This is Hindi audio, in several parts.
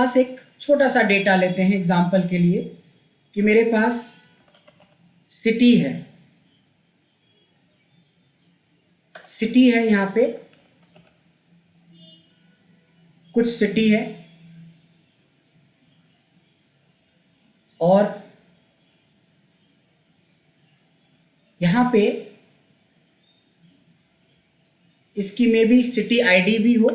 पास एक छोटा सा डेटा लेते हैं एग्जाम्पल के लिए कि मेरे पास सिटी है, यहाँ पे कुछ सिटी है और यहाँ पे इसकी में भी सिटी आईडी भी हो,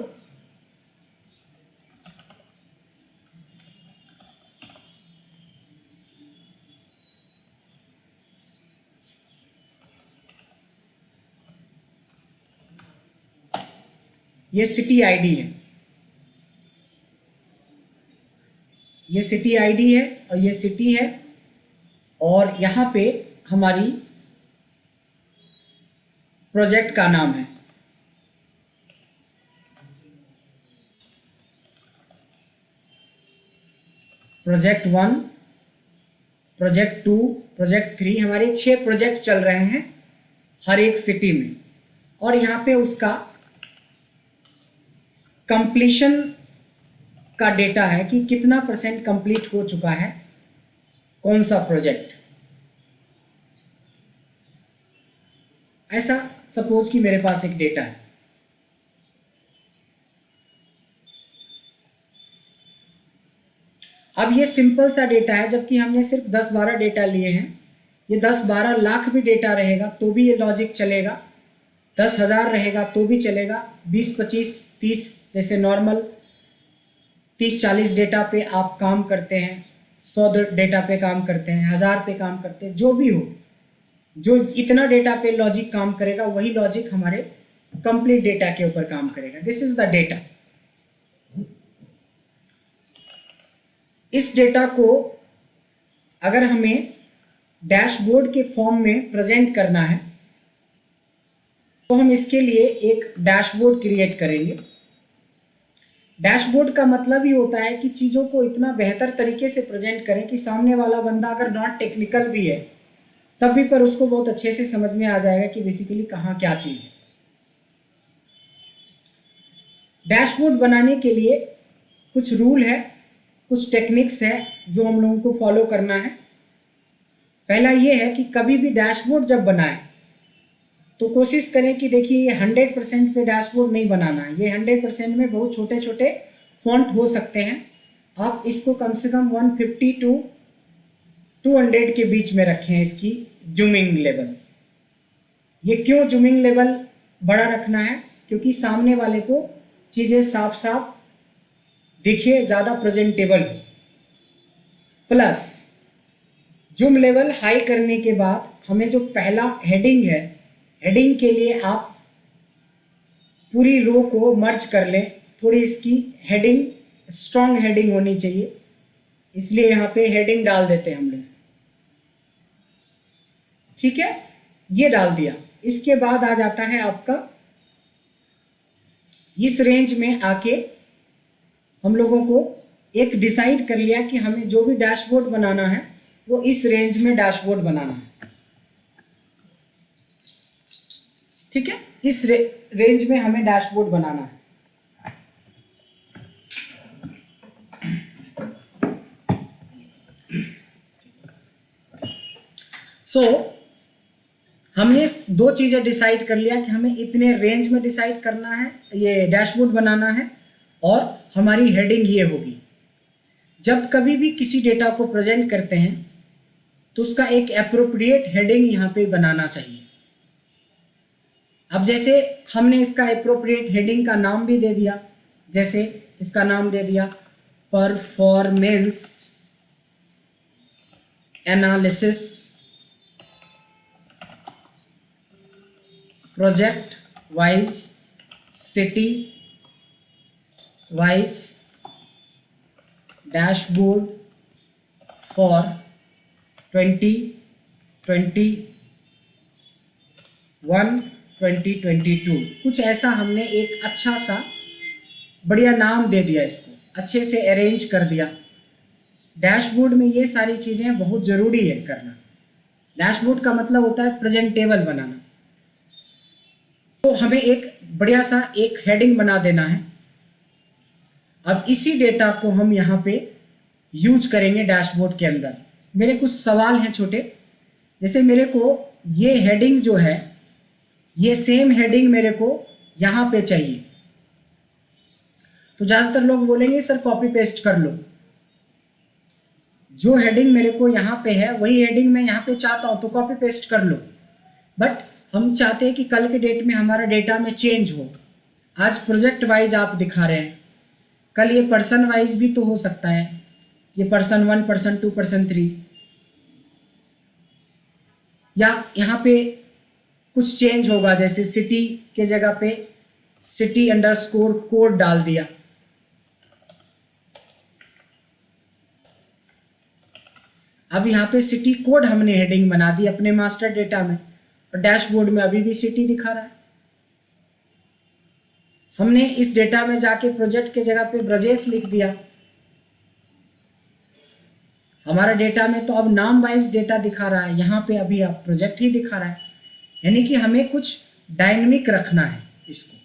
ये सिटी आईडी है, ये सिटी आईडी है और ये सिटी है और यहाँ पे हमारी प्रोजेक्ट का नाम है। प्रोजेक्ट 1, प्रोजेक्ट 2, प्रोजेक्ट 3, हमारे 6 प्रोजेक्ट चल रहे हैं हर एक सिटी में और यहाँ पे उसका कंप्लीशन का डेटा है कि कितना % कंप्लीट हो चुका है कौन सा प्रोजेक्ट। ऐसा सपोज कि मेरे पास एक डेटा है, अब ये सिंपल सा डेटा है, जबकि हमने सिर्फ 10-12 डेटा लिए हैं। ये 10-12 लाख भी डेटा रहेगा तो भी ये लॉजिक चलेगा, 10,000 रहेगा तो भी चलेगा, 20, 25, 30 जैसे नॉर्मल 30-40 डेटा पे आप काम करते हैं, 100 डेटा पे काम करते हैं, 1000 पे काम करते हैं, जो भी हो, जो इतना डेटा पे लॉजिक काम करेगा वही लॉजिक हमारे कंप्लीट डेटा के ऊपर काम करेगा। This is the data. इस डेटा को अगर हमें डैशबोर्ड के फॉर्म में प्रेजेंट करना है तो हम इसके लिए एक डैशबोर्ड क्रिएट करेंगे। डैशबोर्ड का मतलब ही होता है कि चीज़ों को इतना बेहतर तरीके से प्रेजेंट करें कि सामने वाला बंदा अगर नॉट टेक्निकल भी है तब भी पर उसको बहुत अच्छे से समझ में आ जाएगा कि बेसिकली कहाँ क्या चीज़ है। डैशबोर्ड बनाने के लिए कुछ रूल है, कुछ टेक्निक्स है जो हम लोगों को फॉलो करना है। पहला ये है कि कभी भी डैशबोर्ड जब बनाएं तो कोशिश करें कि देखिए ये 100% पे डैशबोर्ड नहीं बनाना है, ये 100% में बहुत छोटे छोटे फॉन्ट हो सकते हैं। आप इसको कम से कम 150 टू 200 के बीच में रखें इसकी जूमिंग लेवल। ये क्यों जूमिंग लेवल बड़ा रखना है? क्योंकि सामने वाले को चीज़ें साफ साफ दिखे, ज़्यादा प्रेजेंटेबल हो। प्लस जूम लेवल हाई करने के बाद हमें जो पहला हेडिंग है, हेडिंग के लिए आप पूरी रो को मर्ज कर लें। थोड़ी इसकी हेडिंग स्ट्रॉन्ग हेडिंग होनी चाहिए, इसलिए यहाँ पे हेडिंग डाल देते हैं हम लोग। ठीक है, ये डाल दिया। इसके बाद आ जाता है आपका इस रेंज में आके हम लोगों को एक डिसाइड कर लिया कि हमें जो भी डैशबोर्ड बनाना है वो इस रेंज में डैशबोर्ड बनाना है। ठीक है, इस रेंज में हमें डैशबोर्ड बनाना है। हमने 2 चीज़ें डिसाइड कर लिया कि हमें इतने रेंज में डिसाइड करना है, ये डैशबोर्ड बनाना है और हमारी हेडिंग ये होगी। जब कभी भी किसी डेटा को प्रेजेंट करते हैं तो उसका एक एप्रोप्रिएट हेडिंग यहाँ पे बनाना चाहिए। अब जैसे हमने इसका एप्रोप्रिएट हेडिंग का नाम भी दे दिया, जैसे इसका नाम दे दिया performance analysis project wise city wise dashboard for 2021-2022। कुछ ऐसा हमने एक अच्छा सा बढ़िया नाम दे दिया, इसको अच्छे से अरेंज कर दिया। डैशबोर्ड में ये सारी चीज़ें बहुत ज़रूरी है करना। डैशबोर्ड का मतलब होता है प्रेजेंटेबल बनाना। तो हमें एक बढ़िया सा एक हेडिंग बना देना है। अब इसी डेटा को हम यहाँ पे यूज करेंगे डैशबोर्ड के अंदर। मेरे कुछ सवाल हैं छोटे, जैसे मेरे को ये हेडिंग जो है, ये सेम हेडिंग मेरे को यहाँ पे चाहिए, तो ज़्यादातर लोग बोलेंगे सर कॉपी पेस्ट कर लो। जो हेडिंग मेरे को यहाँ पे है वही हेडिंग मैं यहाँ पे चाहता हूँ तो कॉपी पेस्ट कर लो। बट हम चाहते हैं कि कल के डेट में हमारा डेटा में चेंज हो। आज प्रोजेक्ट वाइज आप दिखा रहे हैं, कल ये पर्सन वाइज भी तो हो सकता है, ये पर्सन 1, पर्सन 2, पर्सन 3, या यहाँ पे कुछ चेंज होगा, जैसे सिटी के जगह पे सिटी अंडरस्कोर कोड डाल दिया। अब यहाँ पे सिटी कोड हमने हेडिंग बना दी अपने मास्टर डेटा में, और डैशबोर्ड में अभी भी सिटी दिखा रहा है। हमने इस डेटा में जाके प्रोजेक्ट के जगह पे ब्रजेश लिख दिया। हमारा डेटा में तो अब नाम वाइज डेटा दिखा रहा है, यहाँ पे अभी अब प्रोजेक्ट ही दिखा रहा है। यानी कि हमें कुछ डायनेमिक रखना है इसको।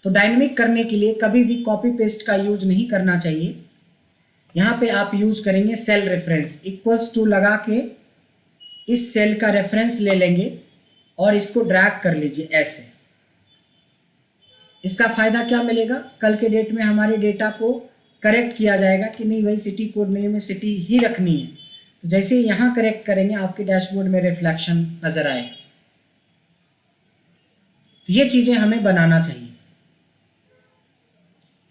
तो डायनेमिक करने के लिए कभी भी कॉपी पेस्ट का यूज नहीं करना चाहिए। यहाँ पे आप यूज करेंगे सेल रेफरेंस, इक्वल्स टू लगा के इस सेल का रेफरेंस ले लेंगे और इसको ड्रैग कर लीजिए ऐसे। इसका फायदा क्या मिलेगा, कल के डेट में हमारे डेटा को करेक्ट किया जाएगा कि नहीं भाई सिटी कोड नहीं, हमें सिटी ही रखनी है। तो जैसे ही यहाँ करेक्ट करेंगे आपके डैशबोर्ड में रिफ्लेक्शन नजर आएगा। तो ये चीजें हमें बनाना चाहिए।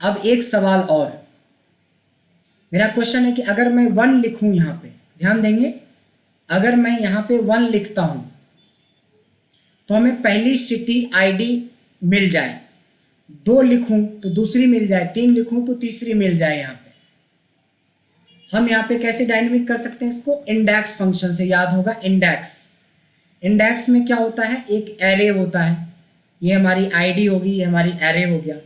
अब एक सवाल और, मेरा क्वेश्चन है कि अगर मैं 1 लिखूं, यहाँ पे ध्यान देंगे, अगर मैं यहाँ पे 1 लिखता हूं तो हमें पहली सिटी आईडी मिल जाए, 2 लिखूं तो दूसरी मिल जाए, 3 लिखूं तो तीसरी मिल जाए। यहाँ पे हम यहाँ पे कैसे डायनेमिक कर सकते हैं इसको, इंडेक्स फंक्शन से, याद होगा इंडेक्स। इंडेक्स में क्या होता है, एक एरे होता है, ये हमारी आईडी होगी, ये हमारी एरे हो गया।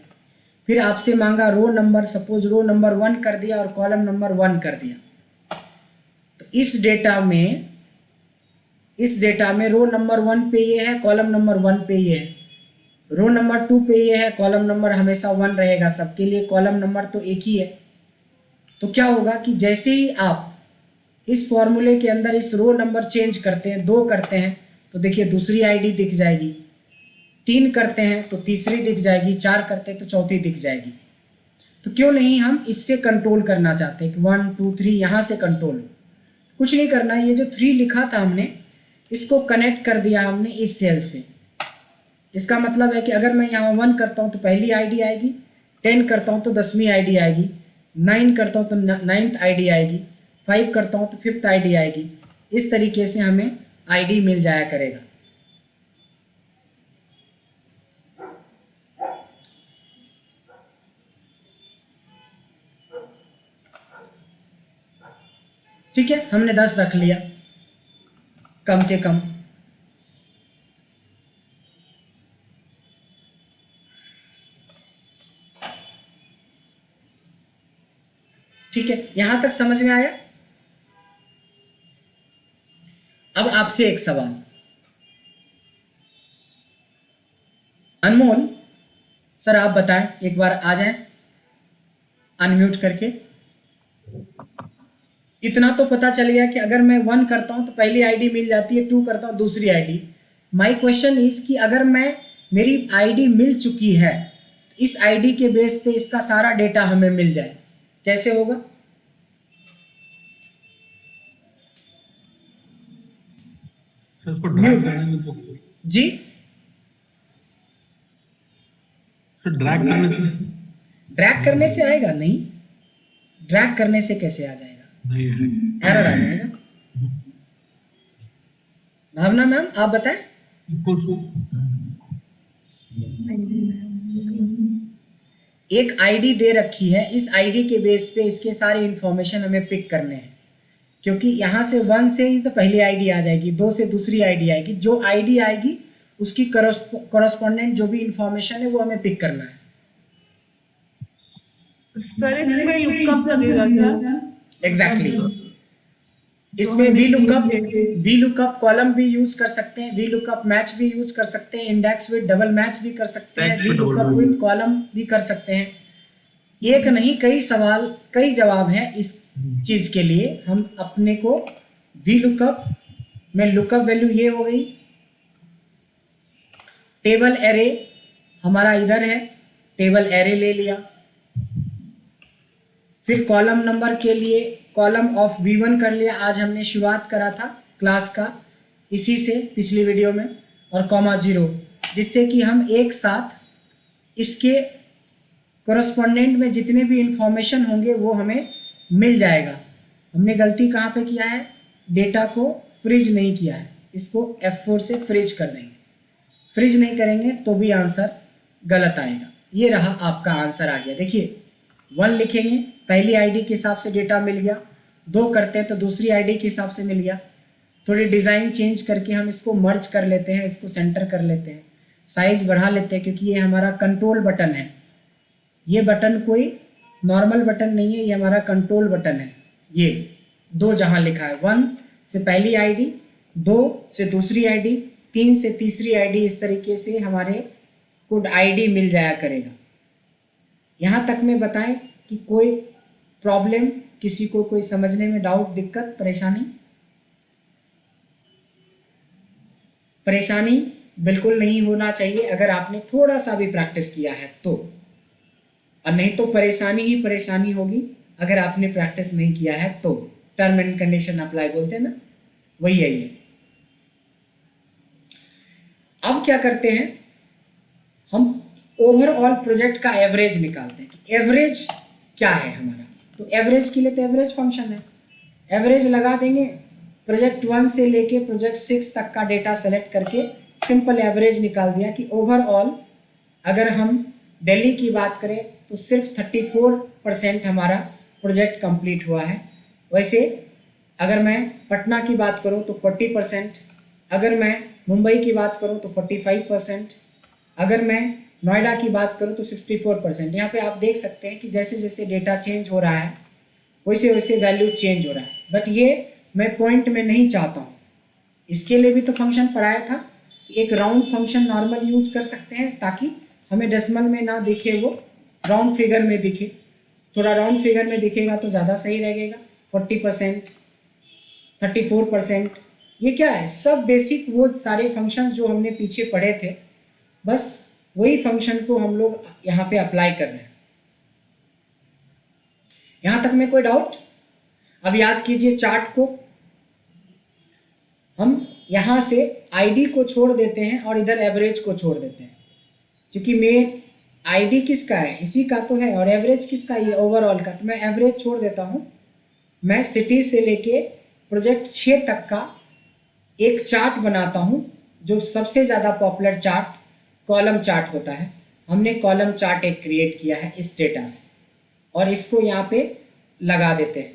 फिर आपसे मांगा row number, suppose row number 1 कर दिया और कॉलम नंबर 1 कर दिया। तो इस डेटा में रो नंबर 1 पे ये है, कॉलम नंबर 1 पे ये है, रो नंबर 2 पे ये है, कॉलम नंबर हमेशा 1 रहेगा सबके लिए, कॉलम नंबर तो एक ही है। तो क्या होगा कि जैसे ही आप इस फॉर्मूले के अंदर इस रो नंबर चेंज करते हैं, 2 करते हैं तो देखिए दूसरी आईडी दिख जाएगी, 3 करते हैं तो तीसरी दिख जाएगी, 4 करते हैं तो चौथी दिख जाएगी। तो क्यों नहीं हम इससे कंट्रोल करना चाहते हैं कि 1 2 3 यहाँ से कंट्रोल हो। कुछ नहीं करना, ये जो 3 लिखा था हमने, इसको कनेक्ट कर दिया हमने इस सेल से। इसका मतलब है कि अगर मैं यहाँ 1 करता हूँ तो पहली आईडी आएगी, 10 करता हूँ तो 10वीं आईडी आएगी, 9 करता हूँ तो 9th आईडी आएगी, 5 करता हूँ तो 5th आईडी आएगी। इस तरीके से हमें आईडी मिल जाया करेगा। ठीक है, हमने 10 रख लिया कम से कम। ठीक है, यहां तक समझ में आया। अब आपसे एक सवाल, अनमोल सर आप बताएं, एक बार आ जाएं अनम्यूट करके। इतना तो पता चल गया कि अगर मैं 1 करता हूं तो पहली आईडी मिल जाती है, 2 करता हूं दूसरी आईडी। माय क्वेश्चन इज कि अगर मेरी आईडी मिल चुकी है, तो इस आईडी के बेस पे इसका सारा डेटा हमें मिल जाए, कैसे होगा? इसको ड्रैग करने में तो जी ड्रैग करने से आएगा नहीं, ड्रैग करने से कैसे आ जाएगा? नहीं है, एरर आ जाएगा। भावना मैम आप बताएं। एक आईडी दे रखी है, इस आईडी के बेस पे इसके सारे इंफॉर्मेशन हमें पिक करने हैं, क्योंकि यहाँ से 1 से ही तो पहली आईडी आ जाएगी, 2 से दूसरी आईडी आएगी, जो आईडी आएगी उसकी करस्पॉन्डेंट जो भी इंफॉर्मेशन है वो हमें पिक करना है। सर इसमें लुकअप लगेगा क्या? एग्जैक्टली इसमें वी लुकअप कॉलम भी यूज कर सकते हैं, वी लुकअप मैच भी यूज कर सकते हैं, इंडेक्स विद डबल मैच भी कर सकते हैं, वी लुकअप विद कॉलम भी कर सकते हैं। एक नहीं कई सवाल कई जवाब हैं इस चीज के लिए। हम अपने को वी लुकअप में लुकअप वैल्यू ये हो गई, टेबल एरे हमारा इधर है, टेबल एरे ले लिया। फिर कॉलम नंबर के लिए कॉलम ऑफ V1 कर लिया, आज हमने शुरुआत करा था क्लास का इसी से पिछली वीडियो में, और कॉमा 0, जिससे कि हम एक साथ इसके कोरस्पोंडेंट में जितने भी इंफॉर्मेशन होंगे वो हमें मिल जाएगा। हमने गलती कहाँ पे किया है, डेटा को फ्रीज नहीं किया है, इसको F4 से फ्रीज कर देंगे। फ्रीज नहीं करेंगे तो भी आंसर गलत आएगा। ये रहा आपका आंसर आ गया। देखिए 1 लिखेंगे, पहली आईडी के हिसाब से डेटा मिल गया, 2 करते हैं तो दूसरी आईडी के हिसाब से मिल गया। थोड़ी डिज़ाइन चेंज करके हम इसको मर्ज कर लेते हैं, इसको सेंटर कर लेते हैं, साइज़ बढ़ा लेते हैं, क्योंकि ये हमारा कंट्रोल बटन है। ये बटन कोई नॉर्मल बटन नहीं है, ये हमारा कंट्रोल बटन है। ये 2 जहाँ लिखा है, 1 से पहली आईडी, 2 से दूसरी आईडी, 3 से तीसरी आईडी, इस तरीके से हमारे को आईडी मिल जाया करेगा। यहाँ तक में बताएं कि कोई प्रॉब्लम, किसी को कोई समझने में डाउट, दिक्कत, परेशानी बिल्कुल नहीं होना चाहिए अगर आपने थोड़ा सा भी प्रैक्टिस किया है तो, और नहीं तो परेशानी ही परेशानी होगी अगर आपने प्रैक्टिस नहीं किया है तो। टर्म एंड कंडीशन अप्लाई बोलते हैं ना, वही है ये। अब क्या करते हैं, हम ओवरऑल प्रोजेक्ट का एवरेज निकालते हैं कि एवरेज क्या है हमारा। तो एवरेज के लिए तो एवरेज फंक्शन है, एवरेज लगा देंगे। प्रोजेक्ट 1 से लेके प्रोजेक्ट 6 तक का डेटा सेलेक्ट करके सिंपल एवरेज निकाल दिया कि ओवरऑल अगर हम दिल्ली की बात करें तो सिर्फ 34% हमारा प्रोजेक्ट कंप्लीट हुआ है। वैसे अगर मैं पटना की बात करूं तो 40%, अगर मैं मुंबई की बात करूं तो 45%, अगर मैं नोएडा की बात करूं तो 64%। यहाँ पे आप देख सकते हैं कि जैसे जैसे डेटा चेंज हो रहा है वैसे वैसे वैल्यू चेंज हो रहा है। बट ये मैं पॉइंट में नहीं चाहता हूँ। इसके लिए भी तो फंक्शन पढ़ाया था, एक राउंड फंक्शन नॉर्मल यूज कर सकते हैं ताकि हमें डेसिमल में ना दिखे, वो राउंड फिगर में दिखे। थोड़ा राउंड फिगर में दिखेगा तो ज़्यादा सही रहेगा। 40%, 34%, ये क्या है, सब बेसिक वो सारे फंक्शंस जो हमने पीछे पढ़े थे, बस वही फंक्शन को हम लोग यहाँ पे अप्लाई कर रहे हैं। यहाँ तक में कोई डाउट? अब याद कीजिए चार्ट को, हम यहाँ से आईडी को छोड़ देते हैं और इधर एवरेज को छोड़ देते हैं, क्योंकि मेन आईडी किसका है, इसी का तो है, और एवरेज किसका, ये ओवरऑल का। तो मैं एवरेज छोड़ देता हूँ। मैं सिटी से लेके प्रोजेक्ट 6 तक का एक चार्ट बनाता हूँ, जो सबसे ज़्यादा पॉपुलर चार्ट कॉलम चार्ट होता है। हमने कॉलम चार्ट एक क्रिएट किया है इस डेटा से, और इसको यहाँ पे लगा देते हैं।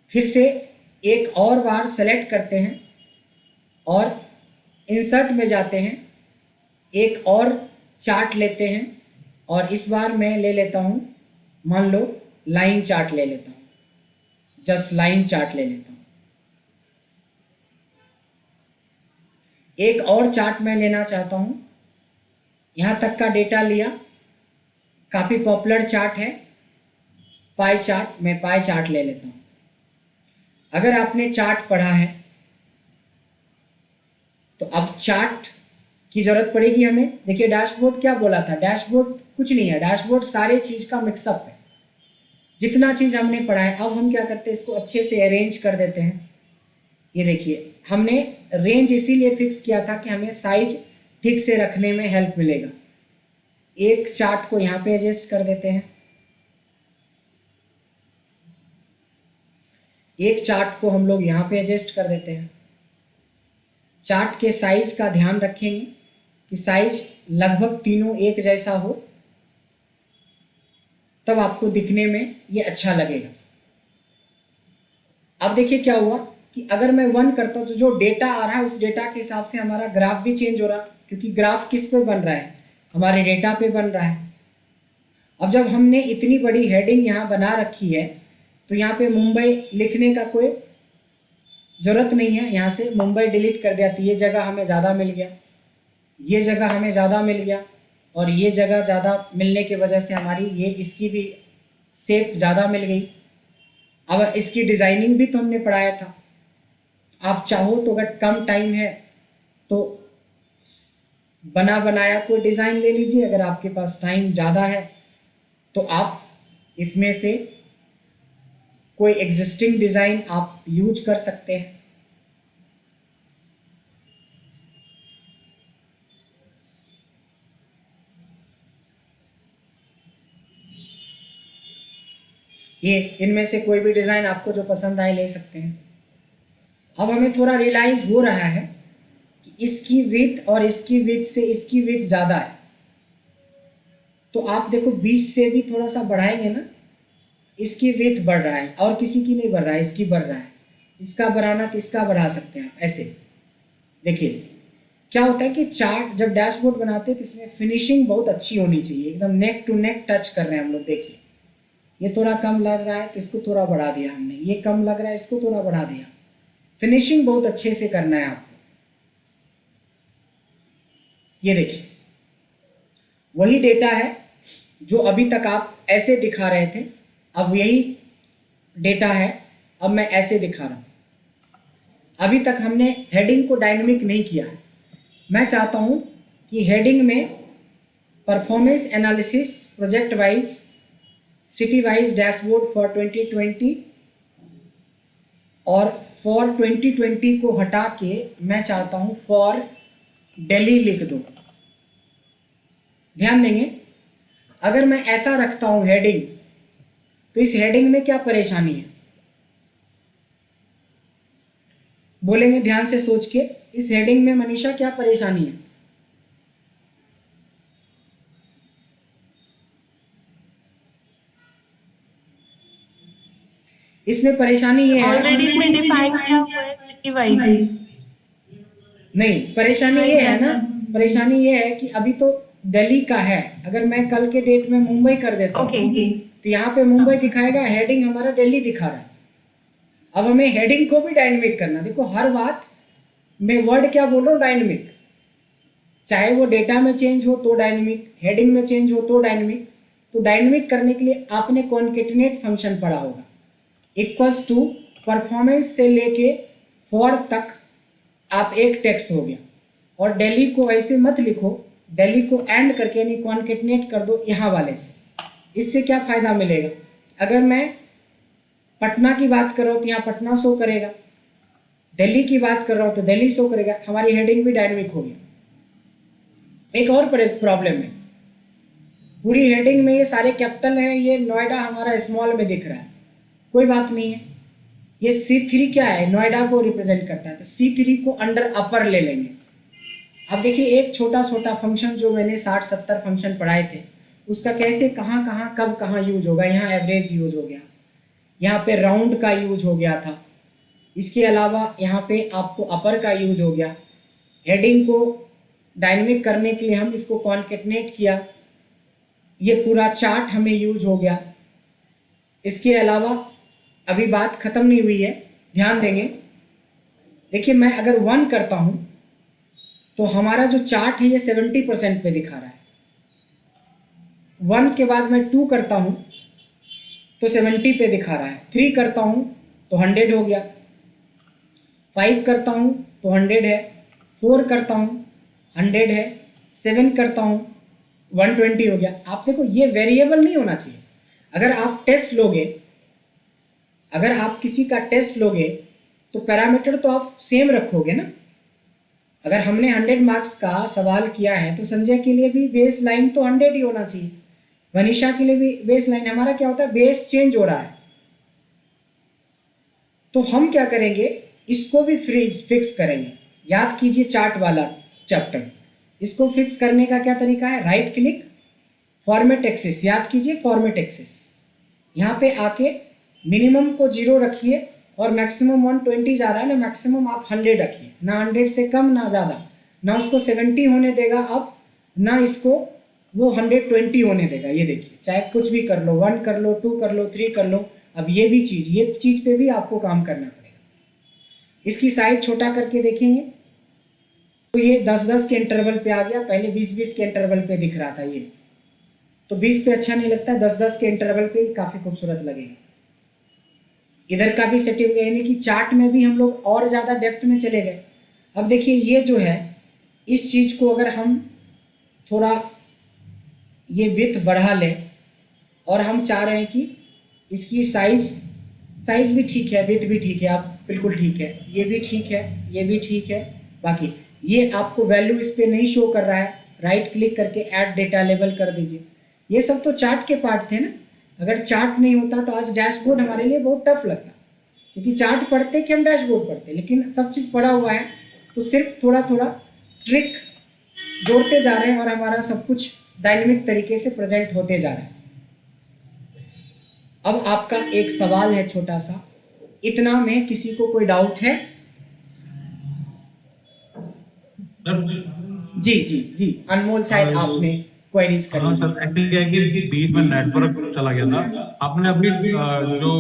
फिर से एक और बार सेलेक्ट करते हैं और इंसर्ट में जाते हैं, एक और चार्ट लेते हैं, और इस बार मैं ले लेता हूँ, मान लो लाइन चार्ट ले लेता हूँ, जस्ट लाइन चार्ट ले लेता हूँ। एक और चार्ट मैं लेना चाहता हूँ, यहाँ तक का डेटा लिया, काफ़ी पॉपुलर चार्ट है पाई चार्ट, मैं पाई चार्ट ले लेता हूँ। अगर आपने चार्ट पढ़ा है तो अब चार्ट की ज़रूरत पड़ेगी हमें। देखिए डैशबोर्ड क्या बोला था, डैशबोर्ड कुछ नहीं है, डैशबोर्ड सारे चीज़ का मिक्सअप है, जितना चीज़ हमने पढ़ा है। अब हम क्या करते हैं, इसको अच्छे से अरेंज कर देते हैं। ये देखिए हमने रेंज इसीलिए फिक्स किया था कि हमें साइज ठीक से रखने में हेल्प मिलेगा। एक चार्ट को यहाँ पे एडजस्ट कर देते हैं, एक चार्ट को हम लोग यहाँ पे एडजस्ट कर देते हैं। चार्ट के साइज का ध्यान रखेंगे कि साइज लगभग तीनों एक जैसा हो, तब आपको दिखने में ये अच्छा लगेगा। अब देखिए क्या हुआ कि अगर मैं 1 करता हूँ तो जो डेटा आ रहा है उस डेटा के हिसाब से हमारा ग्राफ भी चेंज हो रहा है, क्योंकि ग्राफ किस पे बन रहा है, हमारे डेटा पे बन रहा है। अब जब हमने इतनी बड़ी हेडिंग यहाँ बना रखी है तो यहाँ पे मुंबई लिखने का कोई ज़रूरत नहीं है, यहाँ से मुंबई डिलीट कर दिया तो ये जगह हमें ज़्यादा मिल गया, ये जगह हमें ज़्यादा मिल गया, और ये जगह ज़्यादा मिलने की वजह से हमारी ये इसकी भी शेप ज़्यादा मिल गई। अब इसकी डिज़ाइनिंग भी तो हमने पढ़ाया था। आप चाहो तो अगर कम टाइम है तो बना बनाया कोई डिज़ाइन ले लीजिए, अगर आपके पास टाइम ज़्यादा है तो आप इसमें से कोई एग्जिस्टिंग डिज़ाइन आप यूज कर सकते हैं। ये इनमें से कोई भी डिज़ाइन आपको जो पसंद आए ले सकते हैं। अब हमें थोड़ा रियलाइज़ हो रहा है कि इसकी विड्थ और इसकी विड्थ से इसकी विड्थ ज़्यादा है, तो आप देखो 20 से भी थोड़ा सा बढ़ाएंगे ना, इसकी विड्थ बढ़ रहा है और किसी की नहीं बढ़ रहा है, इसकी बढ़ रहा है। इसका बढ़ाना तो इसका बढ़ा सकते हैं आप ऐसे। देखिए क्या होता है कि चार्ट जब डैशबोर्ड बनाते हैं तो इसमें फिनिशिंग बहुत अच्छी होनी चाहिए, एकदम नेक टू नेक टच कर रहे हैं हम लोग। देखिए ये थोड़ा कम लग रहा है तो इसको थोड़ा बढ़ा दिया हमने, ये कम लग रहा है इसको थोड़ा बढ़ा दिया। फिनिशिंग बहुत अच्छे से करना है आपको। ये देखिए वही डेटा है जो अभी तक आप ऐसे दिखा रहे थे, अब यही डेटा है, अब मैं ऐसे दिखा रहा हूँ। अभी तक हमने हेडिंग को डायनेमिक नहीं किया है। मैं चाहता हूँ कि हेडिंग में performance analysis project wise city wise dashboard for 2020 और फॉर 2020 को हटा के मैं चाहता हूँ फॉर दिल्ली लिख दो। ध्यान देंगे, अगर मैं ऐसा रखता हूँ हेडिंग, तो इस हेडिंग में क्या परेशानी है बोलेंगे ध्यान से सोच के। इस हेडिंग में मनीषा क्या परेशानी है? इसमें परेशानी ये है, ऑलरेडी इसमें डिफाइन किया हुआ है सिटी वाइज। नहीं परेशानी ये है ना, परेशानी ये है कि अभी तो दिल्ली का है, अगर मैं कल के डेट में मुंबई कर देता हूँ ओके तो यहाँ पे मुंबई दिखाएगा, हेडिंग हमारा दिल्ली दिखा रहा है। अब हमें हेडिंग को भी डायनेमिक करना। देखो हर बात मैं वर्ड क्या बोल रहा हूँ, डायनेमिक। चाहे वो डेटा में चेंज हो तो डायनेमिक, हेडिंग में चेंज हो तो डायनेमिक। तो डायनेमिक करने के लिए आपने कॉन्केटिनेट फंक्शन पढ़ा होगा, इक्वल्स टू परफॉर्मेंस से लेके फॉर तक आप एक टेक्स्ट हो गया, और दिल्ली को ऐसे मत लिखो, दिल्ली को एंड करके यानी कॉन्केटिनेट कर दो यहाँ वाले से। इससे क्या फ़ायदा मिलेगा, अगर मैं पटना की बात कर रहा हूँ तो यहाँ पटना शो करेगा, दिल्ली की बात कर रहा हूँ तो दिल्ली शो करेगा, हमारी हेडिंग भी डायनेमिक हो गया। एक और प्रॉब्लम है, पूरी हेडिंग में ये सारे कैपिटल हैं, ये नोएडा हमारा स्मॉल में दिख रहा है, कोई बात नहीं है। ये C3 क्या है, नोएडा को रिप्रेजेंट करता है, तो C3 को अंडर अपर ले लेंगे। अब देखिए एक छोटा छोटा फंक्शन जो मैंने 60-70 फंक्शन पढ़ाए थे, उसका कैसे कहाँ कहाँ कब कहाँ यूज होगा। यहाँ एवरेज यूज हो गया, यहाँ पे राउंड का यूज हो गया था, इसके अलावा यहाँ पे आपको अपर का यूज हो गया। हेडिंग को डायनेमिक करने के लिए हम इसको कॉन्केटनेट किया, ये पूरा चार्ट हमें यूज हो गया। इसके अलावा अभी बात ख़त्म नहीं हुई है, ध्यान देंगे। देखिए मैं अगर 1 करता हूँ तो हमारा जो चार्ट है ये 70% पे दिखा रहा है। 1 के बाद मैं 2 करता हूँ तो 70 पे दिखा रहा है, 3 करता हूँ तो 100 हो गया, 5 करता हूँ तो 100 है, 4 करता हूँ 100 है, 7 करता हूँ 120 हो गया। आप देखो ये वेरिएबल नहीं होना चाहिए। अगर आप टेस्ट लोगे, अगर आप किसी का टेस्ट लोगे तो पैरामीटर तो आप सेम रखोगे ना। अगर हमने 100 मार्क्स का सवाल किया है तो संजय के लिए भी बेस लाइन तो 100 ही होना चाहिए, वनीशा के लिए भी बेस लाइन। हमारा क्या होता है, बेस चेंज हो रहा है, तो हम क्या करेंगे, इसको भी फिक्स करेंगे। याद कीजिए चार्ट वाला चैप्टर, इसको फिक्स करने का क्या तरीका है, राइट क्लिक फॉर्मेट एक्सिस, याद कीजिए फॉर्मेट एक्सिस। यहाँ पे आके मिनिमम को 0 रखिए और मैक्सिमम 120 जा रहा है ना, मैक्सिमम आप 100 रखिए, ना 100 से कम ना ज़्यादा, ना उसको 70 होने देगा अब, ना इसको वो 120 होने देगा। ये देखिए चाहे कुछ भी कर लो, 1 कर लो, 2 कर लो, 3 कर लो, अब ये चीज़ पे भी आपको काम करना पड़ेगा। इसकी साइज छोटा करके देखेंगे तो ये 10-10 के इंटरवल पे आ गया, पहले 20-20 के इंटरवल पे दिख रहा था ये, तो 20 पे अच्छा नहीं लगता, 10-10 के इंटरवल पे काफ़ी खूबसूरत लगेगा। इधर का भी सेटिंग है, यानी कि चार्ट में भी हम लोग और ज़्यादा डेप्थ में चले गए। अब देखिए ये जो है, इस चीज़ को अगर हम थोड़ा ये विड्थ बढ़ा लें और हम चाह रहे हैं कि इसकी साइज भी ठीक है, विड्थ भी ठीक है, आप बिल्कुल ठीक है, ये भी ठीक है, ये भी ठीक है, बाकी ये आपको वैल्यू इस पर नहीं शो कर रहा है, राइट क्लिक करके ऐड डेटा लेबल कर दीजिए। ये सब तो चार्ट के पार्ट थे ना, अगर चार्ट नहीं होता तो आज डैशबोर्ड हमारे लिए बहुत टफ लगता, क्योंकि चार्ट पढ़ते कि हम डैशबोर्ड पढ़ते, लेकिन सब चीज़ पढ़ा हुआ है तो सिर्फ थोड़ा थोड़ा ट्रिक जोड़ते जा रहे हैं और हमारा सब कुछ डायनेमिक तरीके से प्रेजेंट होते जा रहा है। अब आपका एक सवाल है छोटा सा, इतना में किसी को कोई डाउट है? जी जी जी, अनमोल शायद आपने क्वेरीज करी। हाँ सर, एक्चुअली क्या है कि बीच में नेटवर्क चला गया था। आपने अभी जो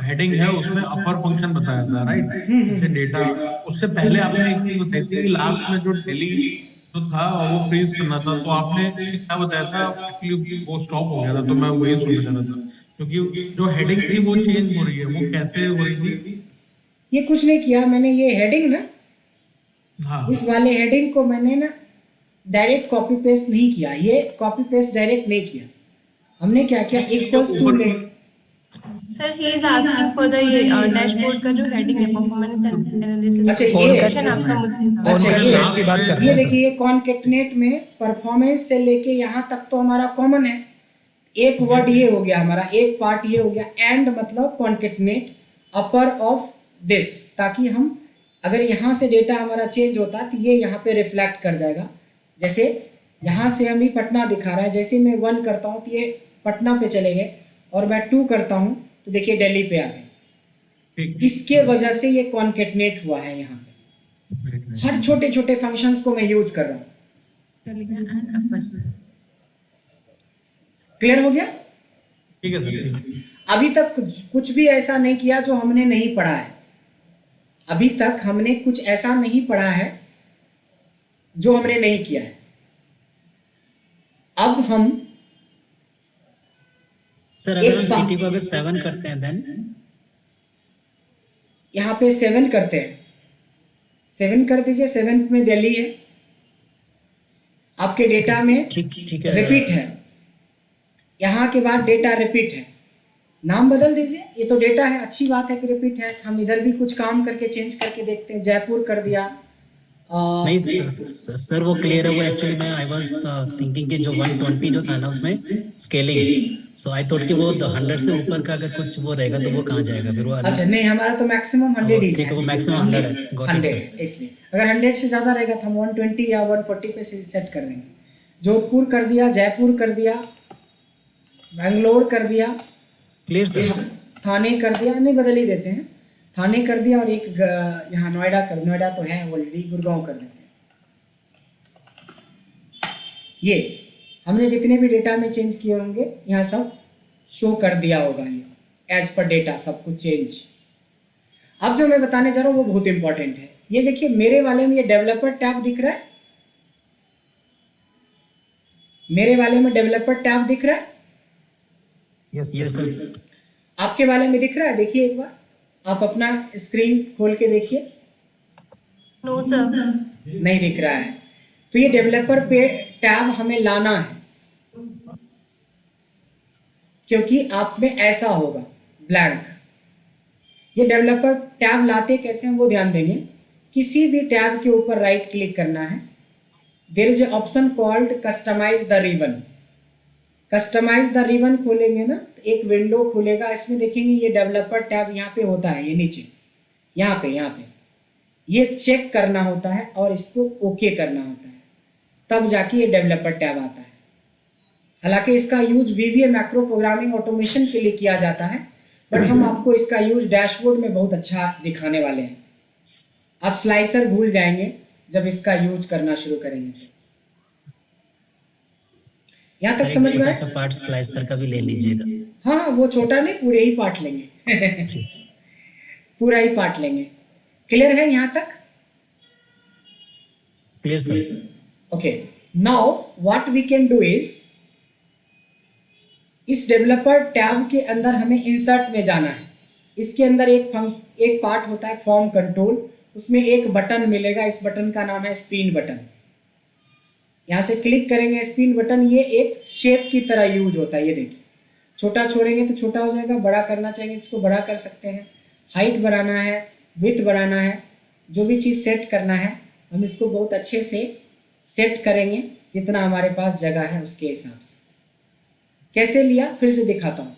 हेडिंग है उसमें अपर फंक्शन बताया था, राइट? जैसे डेटा, उससे पहले आपने एक चीज बताई थी कि लास्ट में जो डेली जो था वो फ्रीज करना था, तो आपने इसमें क्या बताया था? एक्चुअली वो स्टॉप हो गया था, तो मैं वही सुनना चाह रहा था, क्योंकि जो हेडिंग थी वो चेंज हो रही है, वो कैसे हो रही थी? ये कुछ नहीं किया मैंने, ये हेडिंग ना, हाँ, इस वाले हेडिंग को मैंने ना डायरेक्ट कॉपी पेस्ट नहीं किया, ये कॉपी पेस्ट डायरेक्ट नहीं किया। हमने क्या किया, equals to link. Sir he is asking for the dashboard का जो हेडिंग है परफॉर्मेंस एनालिसिस। अच्छा, ये क्वेश्चन आपका मुझसे था। अच्छा, ये देखिए, ये कॉन्केटनेट में परफॉर्मेंस से लेके यहाँ तक तो हमारा कॉमन है। एक वर्ड ये हो गया हमारा, एक पार्ट ये हो गया, एंड मतलब कॉन्केटनेट अपर ऑफ दिस, ताकि हम अगर यहाँ से डेटा हमारा चेंज होता तो ये यहाँ पे रिफ्लेक्ट कर जाएगा। जैसे यहाँ से हमें पटना दिखा रहा है, जैसे मैं 1 करता हूँ तो ये पटना पे चले गए, और मैं 2 करता हूँ तो देखिए दिल्ली पे आ गए। इसके वजह से ये कॉन्केटनेट हुआ है। यहाँ पे हर छोटे छोटे फंक्शंस को मैं यूज कर रहा हूँ। क्लियर हो गया? ठीक है सर, ठीक है। अभी तक कुछ भी ऐसा नहीं किया जो हमने नहीं पढ़ा है। अभी तक हमने कुछ ऐसा नहीं पढ़ा है जो हमने नहीं किया है। अब हम सर अगर हम सिटी को अगर 7 करते हैं देन यहाँ पे 7 करते हैं, 7 कर दीजिए। 7 में दिल्ली है, आपके डेटा में ठीक है, रिपीट है, यहाँ के बाद डेटा रिपीट है, नाम बदल दीजिए। ये तो डेटा है, अच्छी बात है कि रिपीट है। हम इधर भी कुछ काम करके चेंज करके देखते हैं। जयपुर कर दिया। नहीं सर वो क्लियर है। वो एक्चुअली मैं आई वाज थिंकिंग कि जो 120 जो था ना उसमें स्केलिंग, सो आई थॉट कि वो 100 से ऊपर का अगर कुछ वो रहेगा तो वो कहाँ जाएगा फिर वो? अच्छा नहीं, हमारा तो मैक्सिमम 100 ही है। वो मैक्सिमम 100 है, गॉट इट 100, इसलिए अगर 100 से ज़्यादा रहेगा तो हम 120 या 140 पे सेट कर देंगे। जोधपुर कर दिया, जयपुर कर दिया, बेंगलोर कर दिया, क्लियर सर। थाने कर दिया, नहीं बदल ही देते हैं, थाने कर दिया, और एक यहाँ नोएडा तो है ऑलरेडी, गुड़गांव कर देते हैं। ये हमने जितने भी डेटा में चेंज किए होंगे यहाँ सब शो कर दिया होगा, ये एज पर डेटा सब कुछ चेंज। अब जो मैं बताने जा रहा हूँ वो बहुत इंपॉर्टेंट है। ये देखिए मेरे वाले में ये डेवलपर टैब दिख रहा है, मेरे वाले में डेवलपर टैब दिख रहा है। Yes sir. आपके वाले में दिख रहा है? देखिए एक बार आप अपना स्क्रीन खोल के देखिए। नो सर, नहीं दिख रहा है, तो ये डेवलपर पे टैब हमें लाना है, क्योंकि आप में ऐसा होगा ब्लैंक। ये डेवलपर टैब लाते कैसे हैं वो ध्यान देंगे। किसी भी टैब के ऊपर राइट क्लिक करना है, there is option called customize the ribbon. Customize the ribbon खोलेंगे ना तो एक विंडो खुलेगा, इसमें देखेंगे ये डेवलपर टैब यहाँ पे होता है, ये नीचे यहाँ पे ये चेक करना होता है और इसको ओके करना होता है, तब जाके ये डेवलपर टैब आता है। हालांकि इसका use VBA macro programming automation के लिए किया जाता है, बट हम आपको इसका यूज डैशबोर्ड में बहुत अच्छा दिखाने वाले हैं। आप स्लाइसर भूल जाएंगे जब इसका यूज करना शुरू करेंगे। यहाँ तक समझ में आया? पार्ट स्लाइसर का भी ले लीजिएगा। हाँ वो छोटा नहीं, पूरे ही पार्ट लेंगे पूरा ही पार्ट लेंगे। क्लियर है यहाँ तक? Clear sir. Okay, now what we can do is, इस डेवलपर टैब के अंदर हमें इंसर्ट में जाना है। इसके अंदर एक पार्ट होता है फॉर्म कंट्रोल, उसमें एक बटन मिलेगा, इस बटन का नाम है स्पिन बटन। यहाँ से क्लिक करेंगे स्पिन बटन, ये एक शेप की तरह यूज होता है। ये देखिए, छोटा छोड़ेंगे तो छोटा हो जाएगा, बड़ा करना चाहेंगे इसको बड़ा कर सकते हैं, हाइट बढ़ाना है, विड्थ बढ़ाना है, जो भी चीज़ सेट करना है हम इसको बहुत अच्छे से सेट करेंगे जितना हमारे पास जगह है उसके हिसाब से। कैसे लिया फिर से दिखाता हूँ।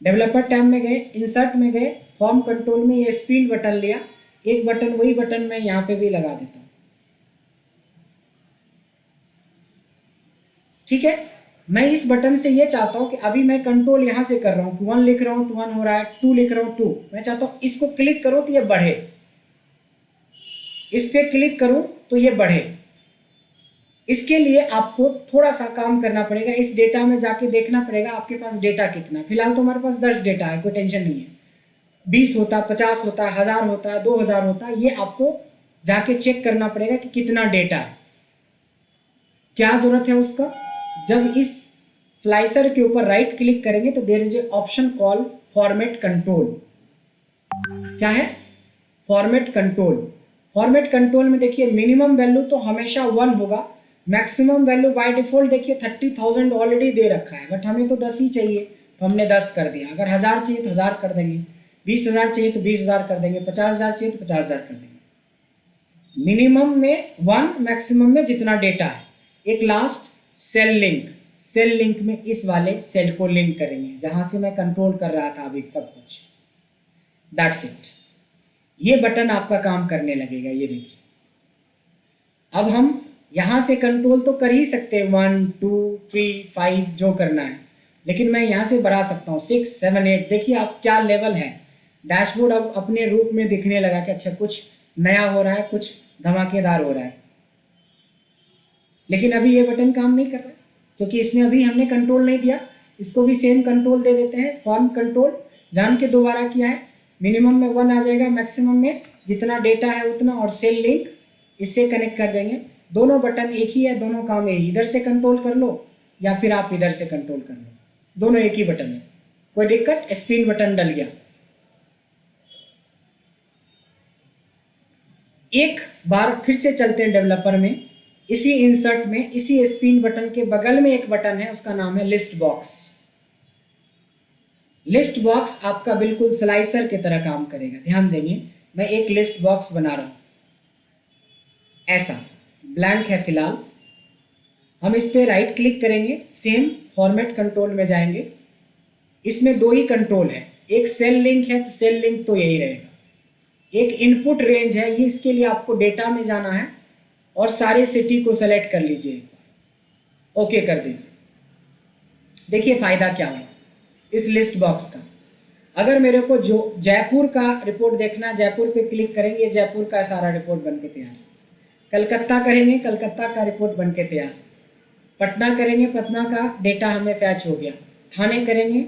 डेवलपर टैब में गए, इंसर्ट में गए, फॉर्म कंट्रोल में ये स्पिन बटन लिया, एक बटन वही बटन मैं यहाँ पे भी लगा देता हूँ। ठीक है, मैं इस बटन से ये चाहता हूँ कि अभी मैं कंट्रोल यहाँ से कर रहा हूँ, 1 लिख रहा हूँ तो 1 हो रहा है, 2 लिख रहा हूँ 2, मैं चाहता हूँ इसको क्लिक करो तो ये बढ़े, इस पे क्लिक करूँ तो ये बढ़े। इसके लिए आपको थोड़ा सा काम करना पड़ेगा, इस डेटा में जाके देखना पड़ेगा आपके पास डेटा कितना है। फिलहाल तो हमारे पास 10 डेटा है, कोई टेंशन नहीं है। 20 होता, 50 होता, 1000 होता, 2000 होता, ये आपको जाके चेक करना पड़ेगा कि कितना डेटा है। क्या जरूरत है उसका, जब इस स्लाइसर के ऊपर राइट क्लिक करेंगे तो there is a option call format control. क्या है? Format control. फॉर्मेट कंट्रोल में देखिए मिनिमम वैल्यू तो हमेशा 1 होगा, मैक्सिमम वैल्यू बाय डिफॉल्ट देखिए 30,000 ऑलरेडी दे रखा है, बट हमें तो 10 ही चाहिए तो हमने 10 कर दिया। अगर 1000 चाहिए तो 1000 कर देंगे, 20,000 चाहिए तो 20,000 कर देंगे, 50,000 चाहिए तो 50,000 कर देंगे। मिनिमम में 1, मैक्सिमम में जितना डेटा है। एक last cell link, cell link में इस वाले सेल को लिंक करेंगे जहां से मैं कंट्रोल कर रहा था अभी सब कुछ। दैट्स इट, ये बटन आपका काम करने लगेगा। ये देखिए, अब हम यहाँ से कंट्रोल तो कर ही सकते हैं 1, 2, 3, 5 जो करना है, लेकिन मैं यहाँ से बढ़ा सकता हूँ 6, 7, 8। देखिए आप क्या लेवल है, डैशबोर्ड अब अपने रूप में दिखने लगा कि अच्छा कुछ नया हो रहा है, कुछ धमाकेदार हो रहा है। लेकिन अभी ये बटन काम नहीं कर रहा है क्योंकि इसमें अभी हमने कंट्रोल नहीं दिया। इसको भी सेम कंट्रोल दे देते हैं, फॉर्म कंट्रोल जान के दोबारा किया है। मिनिमम में 1 आ जाएगा, मैक्सिमम में जितना डेटा है उतना, और सेल लिंक इससे कनेक्ट कर देंगे। दोनों बटन एक ही है, दोनों काम एक ही, इधर से कंट्रोल कर लो या फिर आप इधर से कंट्रोल कर लो, दोनों एक ही बटन है, कोई दिक्कत। स्पिन बटन डल गया। एक बार फिर से चलते हैं डेवलपर में, इसी इंसर्ट में, इसी स्पिन बटन के बगल में एक बटन है, उसका नाम है लिस्ट बॉक्स। लिस्ट बॉक्स आपका बिल्कुल स्लाइसर की तरह काम करेगा। ध्यान देंगे, मैं एक लिस्ट बॉक्स बना रहा हूं, ऐसा ब्लैंक है फिलहाल। हम इस पे राइट क्लिक करेंगे, सेम फॉर्मेट कंट्रोल में जाएंगे। इसमें 2 ही कंट्रोल है, एक सेल लिंक है तो सेल लिंक तो यही रहेगा, एक इनपुट रेंज है, ये इसके लिए आपको डेटा में जाना है और सारे सिटी को सेलेक्ट कर लीजिए, ओके कर दीजिए। देखिए फायदा क्या हुआ इस लिस्ट बॉक्स का। अगर मेरे को जो जयपुर का रिपोर्ट देखना, जयपुर पे क्लिक करेंगे, जयपुर का सारा रिपोर्ट बन के तैयार। कलकत्ता करेंगे, कलकत्ता का रिपोर्ट बन के तैयार। पटना करेंगे, पटना का डेटा हमें फैच हो गया। थाने करेंगे,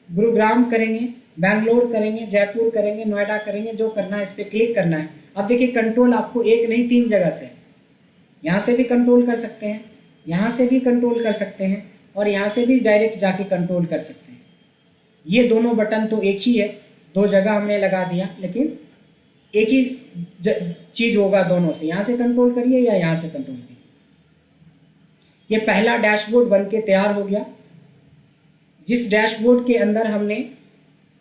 गुरुग्राम करेंगे, बैंगलोर करेंगे, जयपुर करेंगे, नोएडा करेंगे, जो करना है इस पर क्लिक करना है। अब देखिए कंट्रोल आपको एक नहीं 3 जगह से, यहाँ से भी कंट्रोल कर सकते हैं, यहाँ से भी कंट्रोल कर सकते हैं, और यहाँ से भी डायरेक्ट जाके कंट्रोल कर सकते हैं। ये दोनों बटन तो एक ही है, 2 जगह हमने लगा दिया, लेकिन एक ही चीज़ होगा दोनों से। यहाँ से कंट्रोल करिए या यहाँ से कंट्रोल करिए। ये पहला डैशबोर्ड बन के तैयार हो गया, जिस डैशबोर्ड के अंदर हमने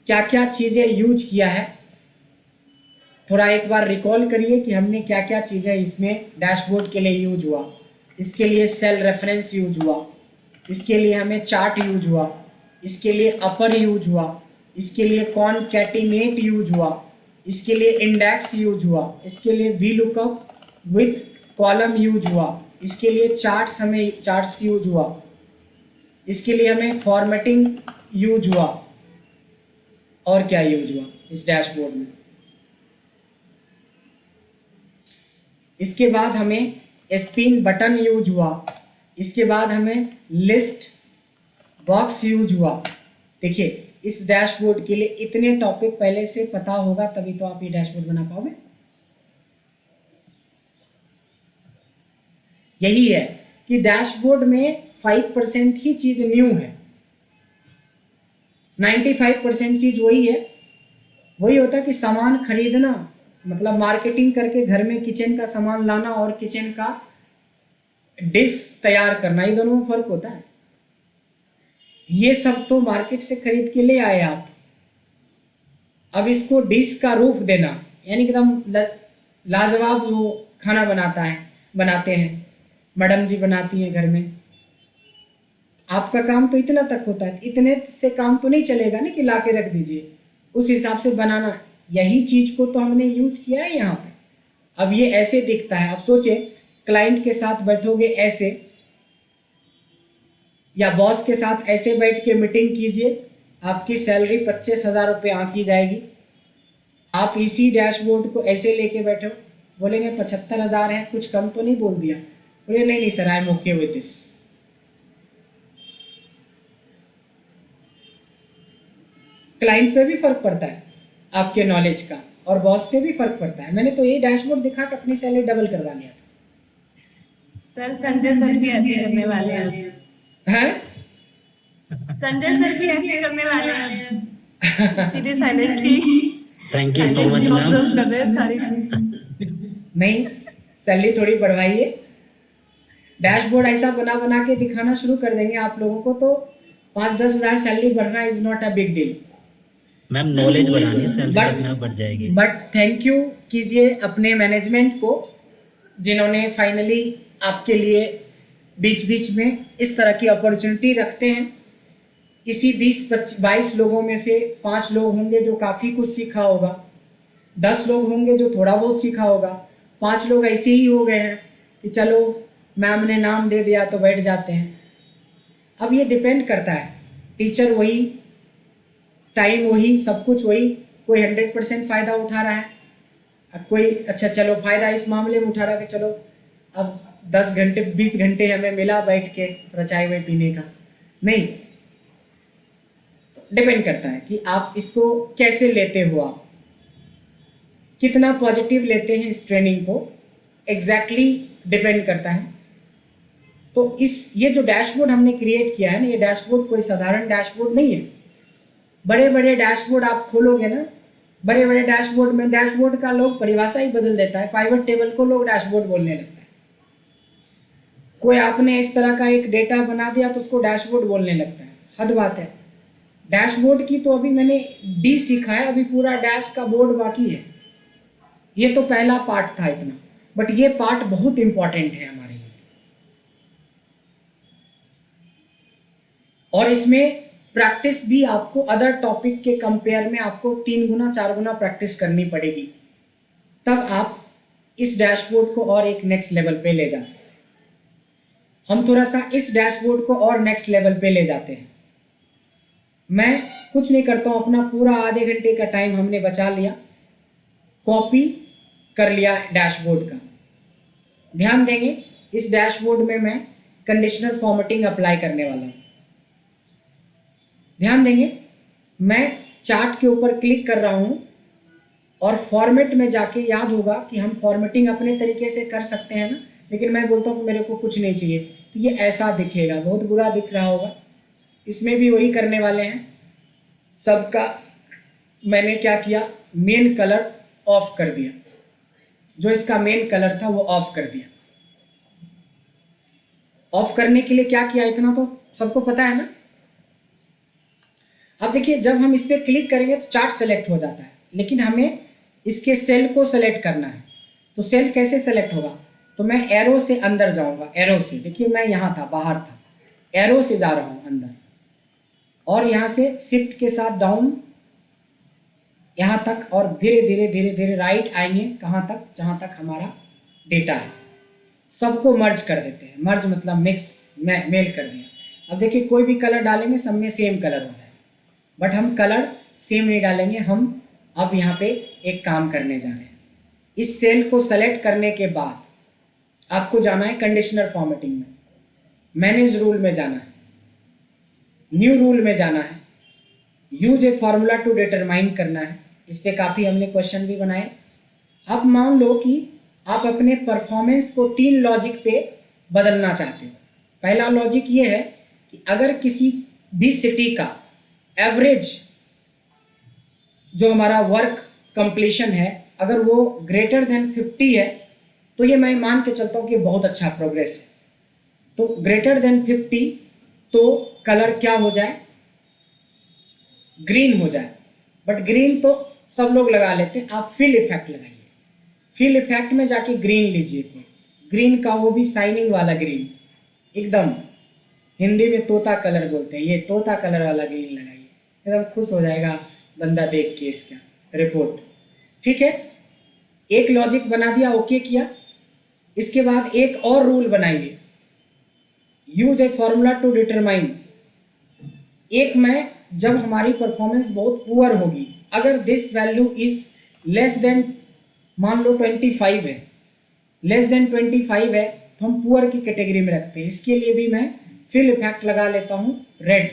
क्या क्या चीज़ें यूज किया है। थोड़ा एक बार रिकॉल करिए कि हमने क्या क्या चीज़ें इसमें डैशबोर्ड के लिए यूज हुआ। इसके लिए सेल रेफरेंस यूज हुआ, इसके लिए हमें चार्ट यूज हुआ, इसके लिए अपर यूज हुआ, इसके लिए कॉनकैटिनेट यूज हुआ, इसके लिए इंडेक्स यूज हुआ, इसके लिए V lookup with column use हुआ, इसके लिए चार्ट्स हमें चार्ट्स यूज हुआ, इसके लिए हमें फॉर्मेटिंग यूज हुआ, और क्या यूज हुआ इस डैशबोर्ड में। इसके बाद हमें स्पिन बटन यूज हुआ, इसके बाद हमें लिस्ट बॉक्स यूज हुआ, देखिए इस डैशबोर्ड के लिए इतने टॉपिक पहले से पता होगा तभी तो आप ये डैशबोर्ड बना पाओगे। यही है कि डैशबोर्ड में 5% ही चीज न्यू है, 95% चीज वही है। वही होता है कि सामान खरीदना मतलब मार्केटिंग करके घर में किचन का सामान लाना और किचन का डिश तैयार करना, ये दोनों में फर्क होता है। ये सब तो मार्केट से खरीद के ले आए आप, अब इसको डिश का रूप देना यानी एकदम लाजवाब जो खाना बनाते हैं मैडम जी बनाती हैं घर में, आपका काम तो इतना तक होता है, इतने से काम तो नहीं चलेगा ना कि ला के रख दीजिए, उस हिसाब से बनाना। यही चीज को तो हमने यूज किया है यहाँ पे। अब ये ऐसे दिखता है, आप सोचे क्लाइंट के साथ बैठोगे ऐसे या बॉस के साथ ऐसे बैठ के मीटिंग कीजिए, आपकी सैलरी 25,000 रुपये आंकी जाएगी। आप इसी डैशबोर्ड को ऐसे लेके बैठो, बोलेंगे 75,000 है, कुछ कम तो नहीं बोल दिया? बोले नहीं sir, I am okay with this. Client पे भी फर्क पड़ता है आपके नॉलेज का और बॉस पे भी फर्क पड़ता है। मैंने तो ये डैशबोर्ड दिखा के अपनी सैलरी डबल करवा लिया था। सर संजय सर भी ऐसे करने वाले हैं। संजय सर भी ऐसे करने वाले हैं। सीधे silently thank you so much ma'am. Observe कर रहे हैं सारी चीज। नहीं, सैलरी थोड़ी बढ़वाइए। डैशबोर्ड ऐसा बना बना के दिखाना शुरू कर देंगे आप लोगों को तो 5-10 हज़ार सैलरी बढ़ना is not a big deal. Ma'am knowledge बढ़ानी, सैलरी अपने आप बढ़ जाएगी। बट थैंक यू कीजिए अपने मैनेजमेंट को जिन्होंने फाइनली आपके लिए बीच बीच में इस तरह की अपॉर्चुनिटी रखते हैं। इसी 20-22 लोगों में से 5 लोग होंगे जो काफ़ी कुछ सीखा होगा, 10 लोग होंगे जो थोड़ा बहुत सीखा होगा, 5 लोग ऐसे ही हो गए हैं कि चलो मैम ने नाम दे दिया तो बैठ जाते हैं। अब ये डिपेंड करता है, टीचर वही, टाइम वही, सब कुछ वही। कोई 100% फ़ायदा उठा रहा है, अब कोई अच्छा चलो फ़ायदा इस मामले में उठा रहा है कि चलो अब 10 घंटे 20 घंटे हमें मिला बैठ के थोड़ा चाय वाय पीने का। नहीं, डिपेंड करता है कि आप इसको कैसे लेते हो, आप कितना पॉजिटिव लेते हैं इस ट्रेनिंग को, एग्जैक्टली डिपेंड करता है। तो ये जो डैशबोर्ड हमने क्रिएट किया है ना, ये डैशबोर्ड कोई साधारण डैशबोर्ड नहीं है। बड़े बड़े डैशबोर्ड आप खोलोगे ना, बड़े बड़े डैशबोर्ड में डैशबोर्ड का लोग परिभाषा ही बदल देता है, पाइवट टेबल को लोग डैशबोर्ड बोलने लगता है। कोई आपने इस तरह का एक डेटा बना दिया तो उसको डैशबोर्ड बोलने लगता है, हद बात है। डैशबोर्ड की तो अभी मैंने डी सीखा है, अभी पूरा डैश का बोर्ड बाकी है। ये तो पहला पार्ट था इतना, बट ये पार्ट बहुत इंपॉर्टेंट है हमारे लिए। और इसमें प्रैक्टिस भी आपको अदर टॉपिक के कंपेयर में आपको 3 गुना 4 गुना प्रैक्टिस करनी पड़ेगी, तब आप इस डैशबोर्ड को और एक नेक्स्ट लेवल पे ले जा सकते हैं। हम थोड़ा सा इस डैशबोर्ड को और नेक्स्ट लेवल पे ले जाते हैं। मैं कुछ नहीं करता हूँ, अपना पूरा आधे घंटे का टाइम हमने बचा लिया, कॉपी कर लिया डैशबोर्ड का। ध्यान देंगे इस डैशबोर्ड में मैं कंडीशनल फॉर्मेटिंग अप्लाई करने वाला हूँ। ध्यान देंगे, मैं चार्ट के ऊपर क्लिक कर रहा हूँ और फॉर्मेट में जाके, याद होगा कि हम फॉर्मेटिंग अपने तरीके से कर सकते हैं ना, लेकिन मैं बोलता हूँ मेरे को कुछ नहीं चाहिए तो ये ऐसा दिखेगा, बहुत बुरा दिख रहा होगा। इसमें भी वही करने वाले हैं। सबका मैंने क्या किया, मेन कलर ऑफ कर दिया, जो इसका मेन कलर था वो ऑफ कर दिया। ऑफ करने के लिए क्या किया, इतना तो सबको पता है ना। अब देखिए, जब हम इस पर क्लिक करेंगे तो चार्ट सेलेक्ट हो जाता है, लेकिन हमें इसके सेल को सेलेक्ट करना है। तो सेल कैसे सेलेक्ट होगा, तो मैं एरो से अंदर जाऊंगा, एरो से, देखिए मैं यहाँ था, बाहर था, एरो से जा रहा हूँ अंदर और यहाँ से शिफ्ट के साथ डाउन यहाँ तक और धीरे धीरे धीरे धीरे राइट आएंगे, कहाँ तक, जहाँ तक हमारा डेटा है। सबको मर्ज कर देते हैं, मर्ज मतलब मिक्स, मेल कर दिया। अब देखिए कोई भी कलर डालेंगे सब में सेम कलर हो जाएगा, बट हम कलर सेम नहीं डालेंगे। हम अब यहाँ पे एक काम करने जा रहे हैं। इस सेल को सेलेक्ट करने के बाद आपको जाना है कंडीशनल फॉर्मेटिंग में, मैनेज रूल में जाना है, न्यू रूल में जाना है use a formula to determine करना है। इस पे काफ़ी हमने क्वेश्चन भी बनाए। अब मान लो कि आप अपने परफॉर्मेंस को 3 लॉजिक पे बदलना चाहते हो। पहला लॉजिक ये है कि अगर किसी भी सिटी का एवरेज जो हमारा वर्क कंप्लीशन है अगर वो ग्रेटर देन 50 है तो ये मैं मान के चलता हूँ कि बहुत अच्छा प्रोग्रेस है। तो ग्रेटर देन 50 तो कलर क्या हो जाए, ग्रीन हो जाए। बट ग्रीन तो सब लोग लगा लेते हैं, आप फिल इफेक्ट लगाइए। फिल इफेक्ट में जाके ग्रीन लीजिए, ग्रीन का वो भी शाइनिंग वाला ग्रीन, एकदम हिंदी में तोता कलर बोलते हैं, ये तोता कलर वाला ग्रीन लगाइए, एकदम खुश हो जाएगा बंदा देख के इसका रिपोर्ट। ठीक है, एक लॉजिक बना दिया, ओके किया। इसके बाद एक और रूल बनाइए, use a formula to determine. एक में जब हमारी परफॉर्मेंस बहुत पुअर होगी, अगर this value is less than, मान लो 25 है, लेस देन 25 है तो हम पुअर की कैटेगरी में रखते हैं। इसके लिए भी मैं फिल इफेक्ट लगा लेता हूं रेड,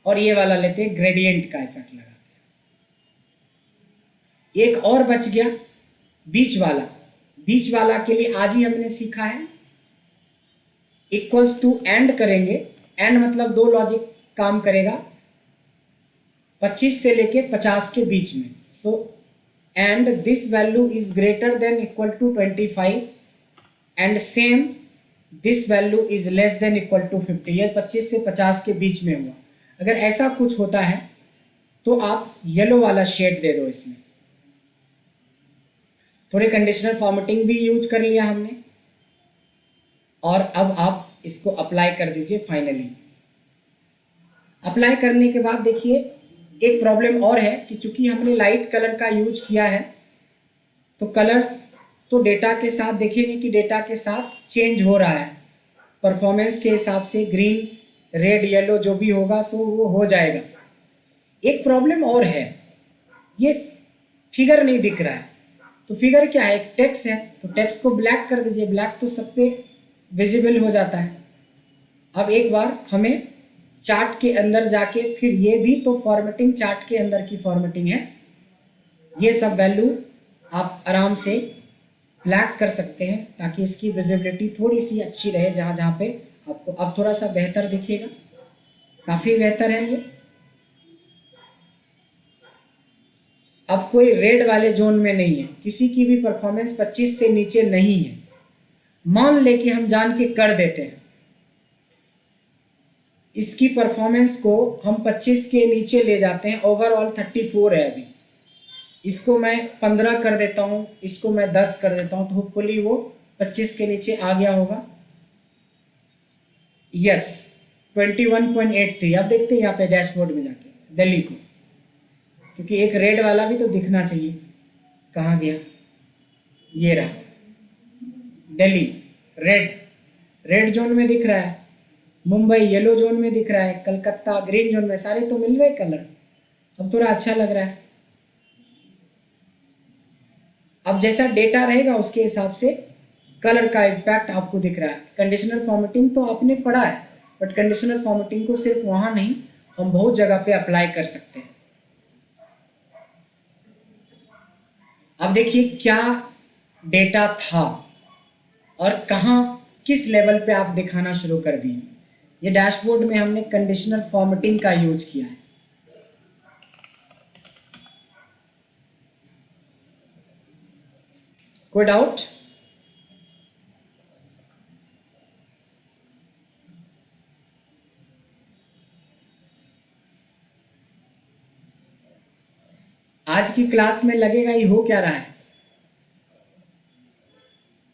और ये वाला लेते हैं ग्रेडियंट का इफेक्ट लगाते हैं। एक और बच गया बीच वाला। बीच वाला के लिए आज ही हमने सीखा है, इक्वल्स टू एंड करेंगे। एंड मतलब 2 लॉजिक काम करेगा 25 से लेके 50 के बीच में। So and this value is greater than equal to 25 and same this value is less than equal to 50। ये 25 से 50 के बीच में हुआ। अगर ऐसा कुछ होता है तो आप येलो वाला शेड दे दो इसमें। थोड़े कंडीशनल फॉर्मेटिंग भी यूज कर लिया हमने, और अब आप इसको अप्लाई कर दीजिए। फाइनली अप्लाई करने के बाद देखिए एक प्रॉब्लम और है कि चूंकि हमने लाइट कलर का यूज किया है तो कलर तो डेटा के साथ देखेंगे कि डेटा के साथ चेंज हो रहा है परफॉर्मेंस के हिसाब से, ग्रीन रेड येलो जो भी होगा सो वो हो जाएगा। एक प्रॉब्लम और है, ये फिगर नहीं दिख रहा है। तो फिगर क्या है, एक टेक्स्ट है, तो टेक्स्ट को ब्लैक कर दीजिए। ब्लैक तो सब पे विजिबल हो जाता है। अब एक बार हमें चार्ट के अंदर जाके, फिर ये भी तो फॉर्मेटिंग चार्ट के अंदर की फॉर्मेटिंग है, ये सब वैल्यू आप आराम से ब्लैक कर सकते हैं ताकि इसकी विजिबिलिटी थोड़ी सी अच्छी रहे जहाँ जहाँ पे आपको। अब थोड़ा सा बेहतर दिखेगा, काफ़ी बेहतर है ये। अब कोई रेड वाले जोन में नहीं है, किसी की भी परफॉर्मेंस 25 से नीचे नहीं है। मान ले कि हम जान के कर देते हैं, इसकी परफॉर्मेंस को हम 25 के नीचे ले जाते हैं। ओवरऑल 34 है अभी, इसको मैं 15 कर देता हूँ, इसको मैं 10 कर देता हूँ, तो होपफुली वो 25 के नीचे आ गया होगा। यस 21.83। अब देखते हैं यहाँ पे डैशबोर्ड में जाके दिल्ली को, क्योंकि एक रेड वाला भी तो दिखना चाहिए। कहाँ गया, ये रहा दिल्ली, रेड जोन में दिख रहा है, मुंबई येलो जोन में दिख रहा है, कलकत्ता ग्रीन जोन में, सारे तो मिल रहे कलर। अब थोड़ा अच्छा लग रहा है। अब जैसा डेटा रहेगा उसके हिसाब से कलर का इम्पैक्ट आपको दिख रहा है। कंडीशनल फॉर्मेटिंग तो आपने पढ़ा है, बट कंडीशनल फॉर्मेटिंग को सिर्फ वहाँ नहीं, हम बहुत जगह पे अप्लाई कर सकते हैं। अब देखिए क्या डेटा था और कहाँ किस लेवल पे आप दिखाना शुरू कर दिए। ये डैशबोर्ड में हमने कंडीशनल फॉर्मेटिंग का यूज किया है। कोई डाउट? आज की क्लास में लगेगा ये हो क्या रहा है,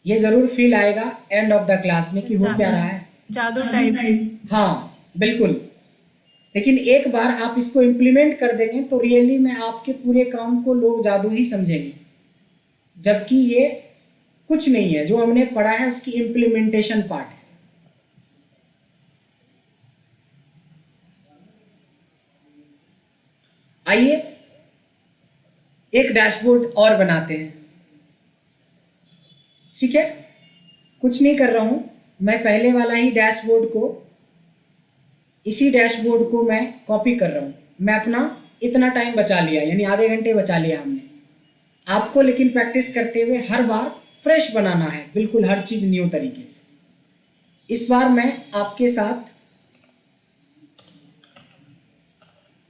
ये जरूर फील आएगा एंड ऑफ द क्लास में कि हो क्या रहा है। जादू टाइप्स। हाँ बिल्कुल, लेकिन एक बार आप इसको इम्प्लीमेंट कर देंगे तो रियली में आपके पूरे काम को लोग जादू ही समझेंगे, जबकि ये कुछ नहीं है। जो हमने पढ़ा है उसकी इम्प्लीमेंटेशन पार्ट है। आइए एक डैशबोर्ड और बनाते हैं। ठीक है, कुछ नहीं कर रहा हूं मैं, पहले वाला ही डैशबोर्ड को इसी डैशबोर्ड को मैं कॉपी कर रहा हूँ। मैं अपना इतना टाइम बचा लिया, यानी आधे घंटे बचा लिया हमने। आपको लेकिन प्रैक्टिस करते हुए हर बार फ्रेश बनाना है, बिल्कुल हर चीज़ न्यू तरीके से। इस बार मैं आपके साथ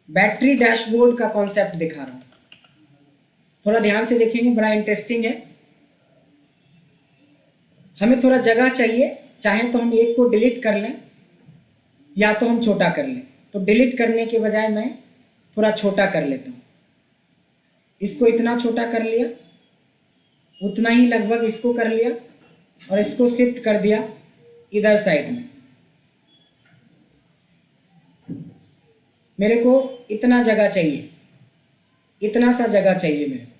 बैटरी डैशबोर्ड का कॉन्सेप्ट दिखा रहा हूँ। थोड़ा ध्यान से देखेंगे, बड़ा इंटरेस्टिंग है। हमें थोड़ा जगह चाहिए, चाहे तो हम एक को डिलीट कर लें या तो हम छोटा कर लें। तो डिलीट करने के बजाय मैं थोड़ा छोटा कर लेता हूँ। इसको इतना छोटा कर लिया, उतना ही लगभग इसको कर लिया और इसको शिफ्ट कर दिया इधर साइड में। मेरे को इतना जगह चाहिए, इतना सा जगह चाहिए मेरे को।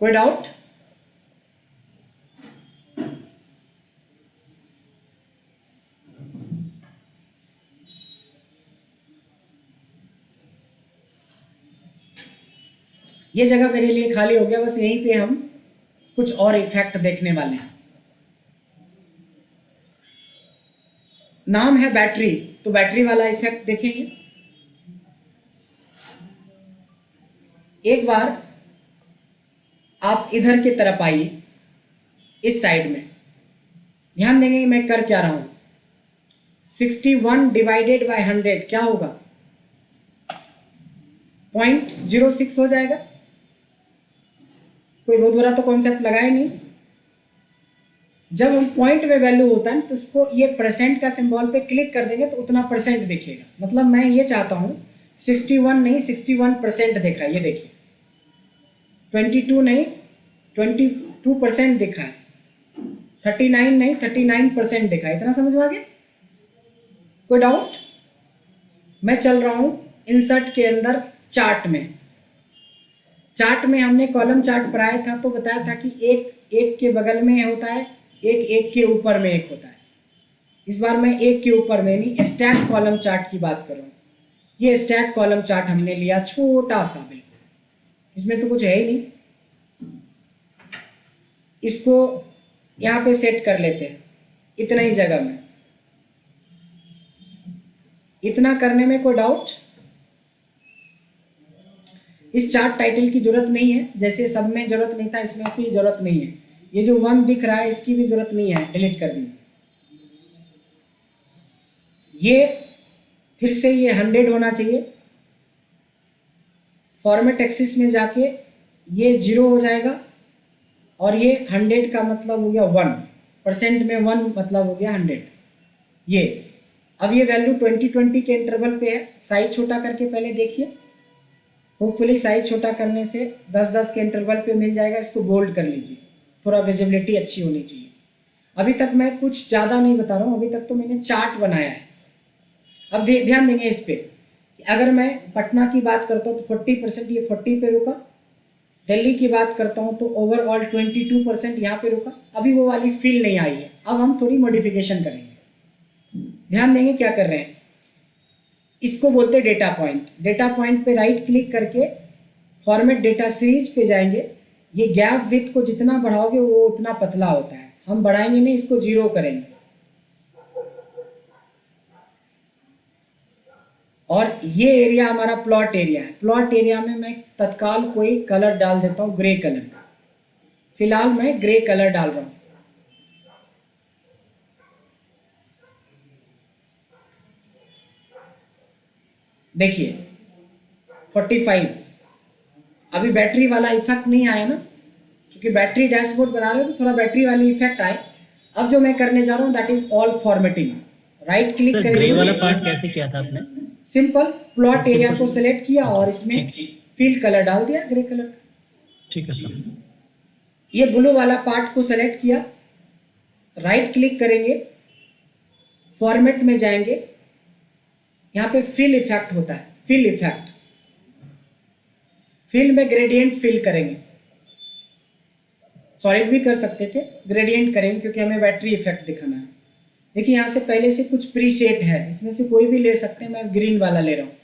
कोई डाउट? ये जगह मेरे लिए खाली हो गया, बस यहीं पे हम कुछ और इफेक्ट देखने वाले हैं। नाम है बैटरी, तो बैटरी वाला इफेक्ट देखेंगे। एक बार आप इधर की तरफ आइए, इस साइड में ध्यान देंगे मैं कर क्या रहा हूं। 61 डिवाइडेड बाय 100 क्या होगा? 0.06 हो जाएगा। कोई बहुत बड़ा तो कॉन्सेप्ट लगाए नहीं। जब हम पॉइंट में वैल्यू होता है तो इसको ये परसेंट का सिंबल पे क्लिक कर देंगे तो उतना परसेंट दिखेगा। मतलब मैं ये चाहता हूँ 61 नहीं 61% देखा, ये देखिए 22 नहीं 22% दिखा है, 39 नहीं 39% दिखा है। इतना समझ में आ गया? कोई डाउट? मैं चल रहा हूँ इंसर्ट के अंदर चार्ट में। चार्ट में हमने कॉलम चार्ट पढ़ाया था तो बताया था कि एक एक के बगल में होता है, एक एक के ऊपर में एक होता है। इस बार मैं एक के ऊपर में नहीं, स्टैक कॉलम चार्ट की बात कर रहा हूँ। ये स्टैक कॉलम चार्ट हमने लिया छोटा सा, बिल्कुल इसमें तो कुछ है ही नहीं। इसको यहाँ पे सेट कर लेते हैं इतना ही जगह में। इतना करने में कोई डाउट? इस चार्ट टाइटल की जरूरत नहीं है, जैसे सब में जरूरत नहीं था इसमें भी जरूरत नहीं है। ये जो 1 दिख रहा है इसकी भी जरूरत नहीं है, डिलीट कर दीजिए। ये फिर से ये 100 होना चाहिए। फॉर्मेट एक्सिस में जाके ये 0 हो जाएगा और ये 100 का मतलब हो गया 1%, में 1 मतलब हो गया 100। ये अब ये वैल्यू 20-20 के इंटरवल पे है। साइज छोटा करके पहले देखिए, होपफुली साइज छोटा करने से 10-10 के इंटरवल पे मिल जाएगा। इसको बोल्ड कर लीजिए, थोड़ा विजिबिलिटी अच्छी होनी चाहिए। अभी तक मैं कुछ ज़्यादा नहीं बता रहा हूँ, अभी तक तो मैंने चार्ट बनाया है। अब ध्यान देंगे इस पे कि अगर मैं पटना की बात करता हूँ तो 40% ये 40 पे रुका। दिल्ली की बात करता हूँ तो ओवरऑल 22% यहाँ पे रुका। अभी वो वाली फील नहीं आई है, अब हम थोड़ी मॉडिफिकेशन करेंगे। ध्यान देंगे क्या कर रहे हैं, इसको बोलते हैं डेटा पॉइंट। डेटा पॉइंट पे राइट क्लिक करके फॉर्मेट डेटा सीरीज पे जाएंगे। ये गैप विथ को जितना बढ़ाओगे वो उतना पतला होता है। हम बढ़ाएंगे नहीं, इसको 0 करेंगे। और ये एरिया हमारा प्लॉट एरिया है। प्लॉट एरिया में मैं तत्काल कोई कलर डाल देता हूँ, ग्रे कलर का। फिलहाल मैं ग्रे कलर डाल रहा हूँ। देखिए 45। अभी बैटरी वाला इफेक्ट नहीं आया ना, क्योंकि बैटरी डैशबोर्ड बना रहे हो तो थोड़ा बैटरी वाली इफेक्ट आए। अब जो मैं करने जा रहा हूँ that is all formatting. Right click करेंगे। ग्रे वाला पार्ट कैसे किया था आपने? सिंपल प्लॉट एरिया को सिलेक्ट किया और इसमें फील कलर डाल दिया ग्रे कलर का। ठीक है सर। ये ब्लू वाला पार्ट को सेलेक्ट किया, राइट क्लिक करेंगे, फॉर्मेट में जाएंगे। यहाँ पे फिल इफेक्ट होता है, फिल इफेक्ट। फिल में ग्रेडियंट फिल करेंगे। सॉलिड भी कर सकते थे, ग्रेडियंट करेंगे क्योंकि हमें बैटरी इफेक्ट दिखाना है। देखिए यहाँ से पहले से कुछ प्रीसेट है, इसमें से कोई भी ले सकते हैं। मैं ग्रीन वाला ले रहा हूँ।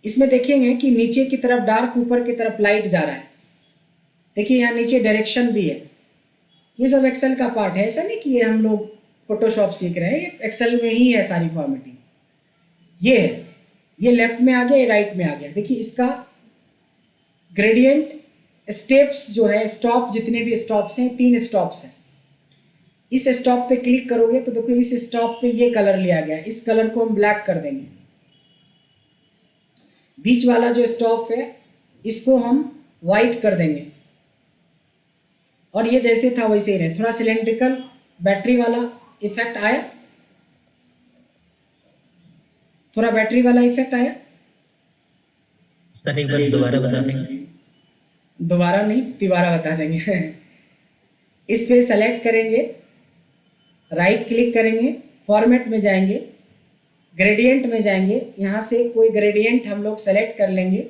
इसमें देखेंगे कि नीचे की तरफ डार्क, ऊपर की तरफ लाइट जा रहा है। देखिए यहाँ नीचे डायरेक्शन भी है। ये सब एक्सेल का पार्ट है, ऐसा नहीं कि ये हम लोग फोटोशॉप सीख रहे हैं, ये एक्सेल में ही है सारी फॉर्मेटिंग। ये है, ये लेफ्ट में आ गया, ये राइट में आ गया। देखिए इसका ग्रेडियंट स्टेप्स जो है, स्टॉप जितने भी स्टॉप्स हैं, 3 स्टॉप्स हैं। इस स्टॉप पे क्लिक करोगे तो देखो इस स्टॉप पे ये कलर लिया गया है, इस कलर को हम ब्लैक कर देंगे। बीच वाला जो स्टॉप है इसको हम वाइट कर देंगे, और ये जैसे था वैसे ही रहे। थोड़ा सिलेंड्रिकल बैटरी वाला इफेक्ट आया, थोड़ा बैटरी वाला इफेक्ट आया। सर एक बार दोबारा बता देंगे? दोबारा नहीं, तिबारा बता देंगे। इस पे सेलेक्ट करेंगे, राइट क्लिक करेंगे, फॉर्मेट में जाएंगे, ग्रेडियंट में जाएंगे, यहाँ से कोई ग्रेडियंट हम लोग सेलेक्ट कर लेंगे।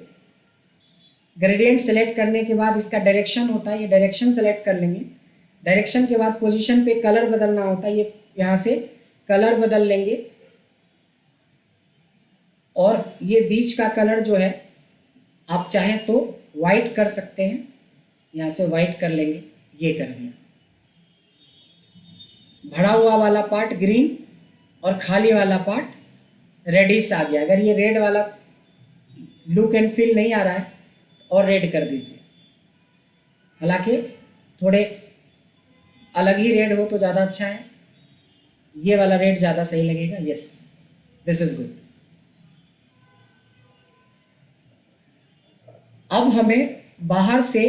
ग्रेडियंट सेलेक्ट करने के बाद इसका डायरेक्शन होता है, ये डायरेक्शन सेलेक्ट कर लेंगे। डायरेक्शन के बाद पोजीशन पे कलर बदलना होता है, ये यहाँ से कलर बदल लेंगे, और ये बीच का कलर जो है आप चाहें तो वाइट कर सकते हैं, यहाँ से वाइट कर लेंगे, ये कर दिया। भरा हुआ वाला पार्ट ग्रीन और खाली वाला पार्ट रेडिश आ गया। अगर ये रेड वाला लुक एंड फील नहीं आ रहा है और रेड कर दीजिए, हालांकि थोड़े अलग ही रेड हो तो ज़्यादा अच्छा है, ये वाला रेड ज़्यादा सही लगेगा। Yes, this is good. अब हमें बाहर से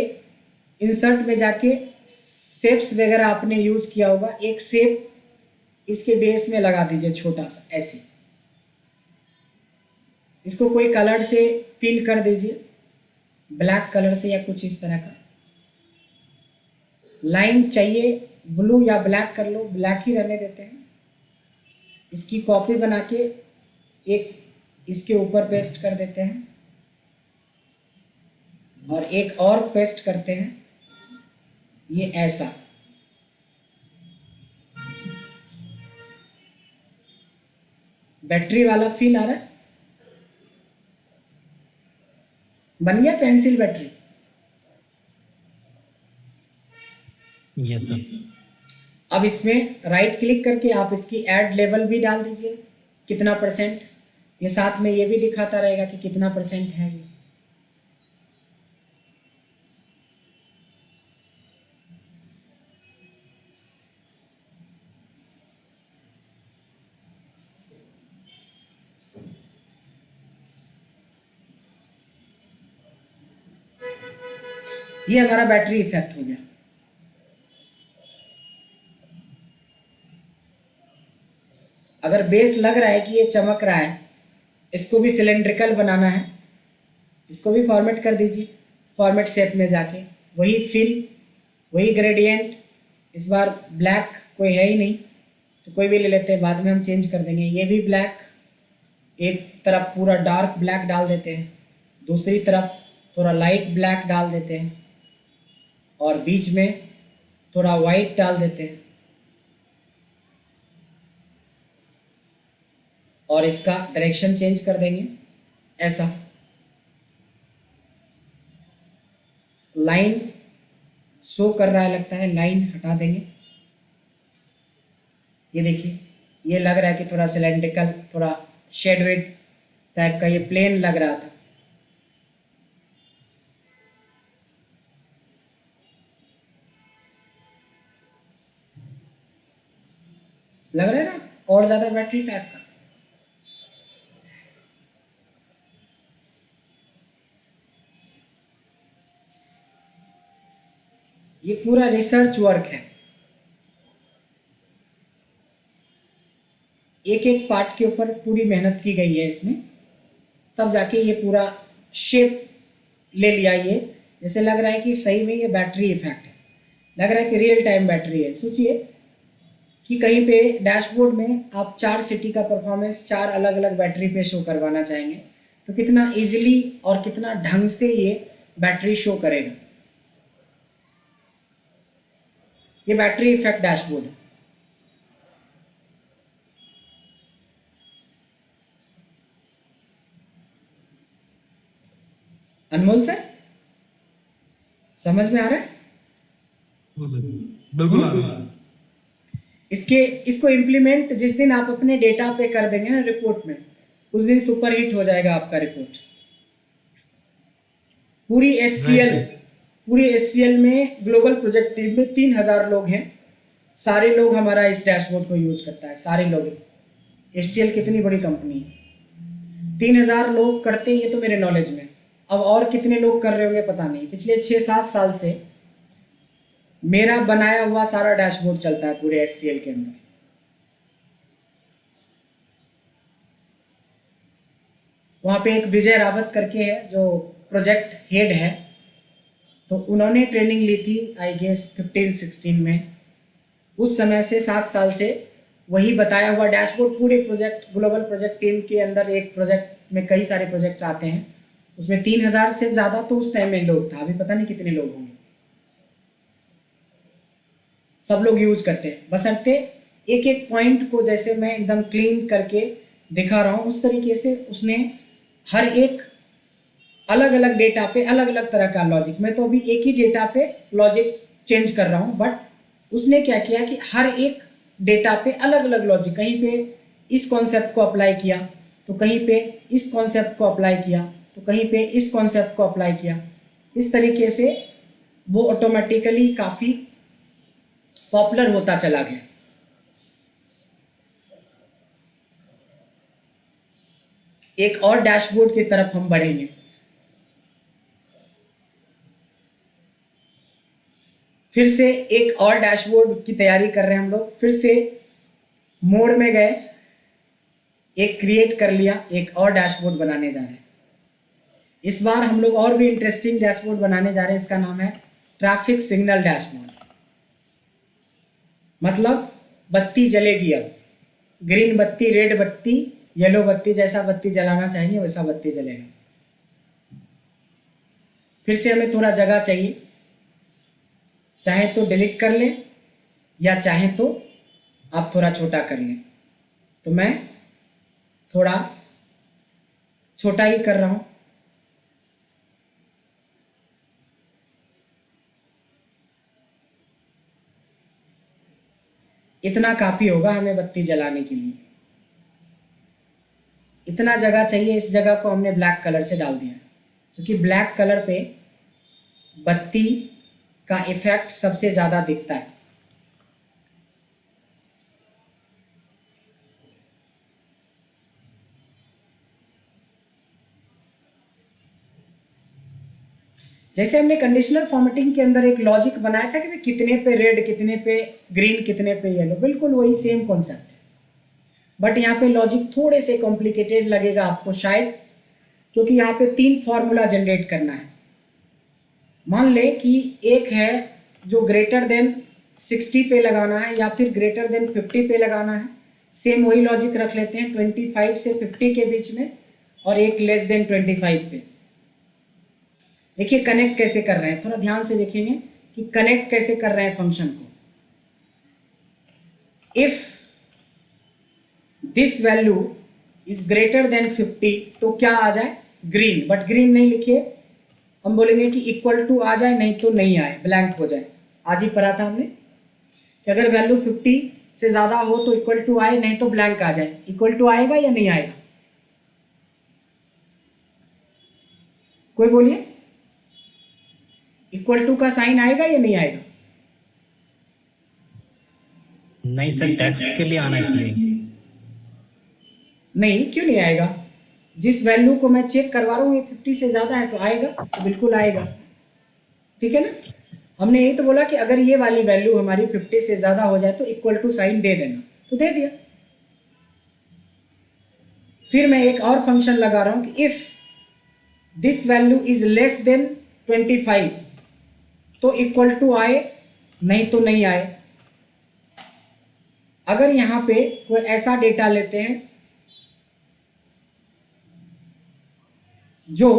इंसर्ट में जाके शेप्स वगैरह आपने यूज किया होगा, एक शेप इसके बेस में लगा दीजिए छोटा सा, ऐसे। इसको कोई कलर से फिल कर दीजिए, ब्लैक कलर से या कुछ इस तरह का। लाइन चाहिए ब्लू या ब्लैक कर लो, ब्लैक ही रहने देते हैं। इसकी कॉपी बना के एक इसके ऊपर पेस्ट कर देते हैं, और एक और पेस्ट करते हैं, ये ऐसा। बैटरी वाला फील आ रहा है, बन गया पेंसिल बैटरी। Yes sir. अब इसमें राइट क्लिक करके आप इसकी ऐड लेवल भी डाल दीजिए, कितना परसेंट। ये साथ में ये भी दिखाता रहेगा कि कितना परसेंट है ये। ये हमारा बैटरी इफेक्ट हो गया। अगर बेस लग रहा है कि ये चमक रहा है, इसको भी सिलेंड्रिकल बनाना है, इसको भी फॉर्मेट कर दीजिए। फॉर्मेट शेप में जाके वही फिल, वही ग्रेडियंट। इस बार ब्लैक कोई है ही नहीं तो कोई भी ले लेते हैं, बाद में हम चेंज कर देंगे। ये भी ब्लैक, एक तरफ पूरा डार्क ब्लैक डाल देते हैं, दूसरी तरफ थोड़ा लाइट ब्लैक डाल देते हैं, और बीच में थोड़ा वाइट डाल देते हैं, और इसका डायरेक्शन चेंज कर देंगे ऐसा। लाइन शो कर रहा है लगता है, लाइन हटा देंगे। ये देखिए, ये लग रहा है कि थोड़ा सिलेंड्रिकल, थोड़ा शेडवेड टाइप का, ये प्लेन लग रहा था। लग रहा है ना, और ज़्यादा बैटरी टाइप का। ये पूरा रिसर्च वर्क है, एक एक पार्ट के ऊपर पूरी मेहनत की गई है इसमें, तब जाके ये पूरा शेप ले लिया। ये जैसे लग रहा है कि सही में ये बैटरी इफेक्ट है, लग रहा है कि रियल टाइम बैटरी है। सोचिए कि कहीं पे डैशबोर्ड में आप 4 सिटी का परफॉर्मेंस 4 अलग अलग बैटरी पे शो करवाना चाहेंगे, तो कितना इजीली और कितना ढंग से ये बैटरी शो करेगा। ये बैटरी इफेक्ट डैशबोर्ड है। अनमोल सर, समझ में आ रहा है? बिल्कुल आ रहा है। इसको इम्प्लीमेंट जिस दिन आप अपने डेटा पे कर देंगे ना रिपोर्ट में, उस दिन सुपर हिट हो जाएगा आपका रिपोर्ट। पूरी एससीएल में ग्लोबल प्रोजेक्ट टीम में 3000 लोग हैं। सारे लोग हमारा इस डैशबोर्ड को यूज करता है, सारे लोग। एससीएल कितनी बड़ी कंपनी है, 3000 लोग करते हैं, ये तो मेरे नॉलेज में। अब और कितने लोग कर रहे होंगे पता नहीं। पिछले 6-7 साल से मेरा बनाया हुआ सारा डैशबोर्ड चलता है पूरे एससीएल के अंदर। वहाँ पे एक विजय रावत करके है जो प्रोजेक्ट हेड है, तो उन्होंने ट्रेनिंग ली थी आई गेस 15-16 में। उस समय से 7 साल से वही बताया हुआ डैशबोर्ड पूरे प्रोजेक्ट ग्लोबल प्रोजेक्ट टीम के अंदर, एक प्रोजेक्ट में कई सारे प्रोजेक्ट आते हैं, उसमें 3000 से ज़्यादा तो उस टाइम में लोग था, अभी पता नहीं कितने लोग होंगे। सब लोग यूज करते हैं, बशर्ते एक एक पॉइंट को जैसे मैं एकदम क्लीन करके दिखा रहा हूँ उस तरीके से उसने हर एक अलग अलग डेटा पे अलग अलग तरह का लॉजिक, मैं तो अभी एक ही डेटा पे लॉजिक चेंज कर रहा हूँ, बट उसने क्या किया कि हर एक डेटा पे अलग अलग लॉजिक, कहीं पे इस कॉन्सेप्ट को अप्लाई किया तो कहीं पे इस कॉन्सेप्ट को अप्लाई किया तो कहीं पे इस कॉन्सेप्ट को अप्लाई किया। इस तरीके से वो ऑटोमेटिकली काफ़ी पॉपुलर होता चला गया। एक और डैशबोर्ड की तरफ हम बढ़ेंगे। फिर से एक और डैशबोर्ड की तैयारी कर रहे हैं हम लोग। फिर से मोड में गए, एक क्रिएट कर लिया, एक और डैशबोर्ड बनाने जा रहे हैं। इस बार हम लोग और भी इंटरेस्टिंग डैशबोर्ड बनाने जा रहे हैं। इसका नाम है ट्रैफिक सिग्नल डैशबोर्ड। मतलब बत्ती जलेगी, अब ग्रीन बत्ती, रेड बत्ती, येलो बत्ती, जैसा बत्ती जलाना चाहिए वैसा बत्ती जलेगा। फिर से हमें थोड़ा जगह चाहिए, चाहे तो डिलीट कर लें या चाहे तो आप थोड़ा छोटा कर लें। तो मैं थोड़ा छोटा ही कर रहा हूँ। इतना काफ़ी होगा हमें बत्ती जलाने के लिए। इतना जगह चाहिए। इस जगह को हमने ब्लैक कलर से डाल दिया क्योंकि ब्लैक कलर पे बत्ती का इफेक्ट सबसे ज़्यादा दिखता है। जैसे हमने कंडीशनल फॉर्मेटिंग के अंदर एक लॉजिक बनाया था कि कितने पे रेड, कितने पे ग्रीन, कितने पे येलो, बिल्कुल वही सेम कॉन्सेप्ट है। बट यहाँ पे लॉजिक थोड़े से कॉम्प्लिकेटेड लगेगा आपको शायद, क्योंकि यहाँ पे 3 फॉर्मूला जनरेट करना है। मान ले कि एक है जो ग्रेटर देन 60 पे लगाना है या फिर ग्रेटर देन 50 पे लगाना है। सेम वही लॉजिक रख लेते हैं 25 से 50 के बीच में, और एक लेस देन 25 पे। देखिए कनेक्ट कैसे कर रहे हैं, थोड़ा ध्यान से देखेंगे कि कनेक्ट कैसे कर रहे हैं फंक्शन को। If this value is greater then 50 तो क्या आ जाए, ग्रीन। बट ग्रीन नहीं लिखिए, हम बोलेंगे कि इक्वल टू आ जाए, नहीं तो नहीं आए, ब्लैंक हो जाए। आज ही पढ़ा था हमने कि अगर वैल्यू 50 से ज़्यादा हो तो इक्वल टू आए, नहीं तो ब्लैंक आ जाए। इक्वल टू आएगा या नहीं आएगा, कोई बोलिए। इक्वल टू का साइन आएगा या नहीं आएगा? नहीं सर, टेक्स्ट के लिए आना चाहिए। नहीं, क्यों नहीं आएगा? जिस वैल्यू को मैं चेक करवा रहा हूँ ये 50 से ज़्यादा है तो आएगा, तो बिल्कुल आएगा। ठीक है ना। हमने यही तो बोला कि अगर ये वाली वैल्यू हमारी 50 से ज़्यादा हो जाए तो इक्वल टू साइन दे देना, तो दे दिया। फिर मैं एक और फंक्शन लगा रहा हूँ कि if this value is less then 25 तो इक्वल टू आए, नहीं तो नहीं आए। अगर यहाँ पे कोई ऐसा डेटा लेते हैं जो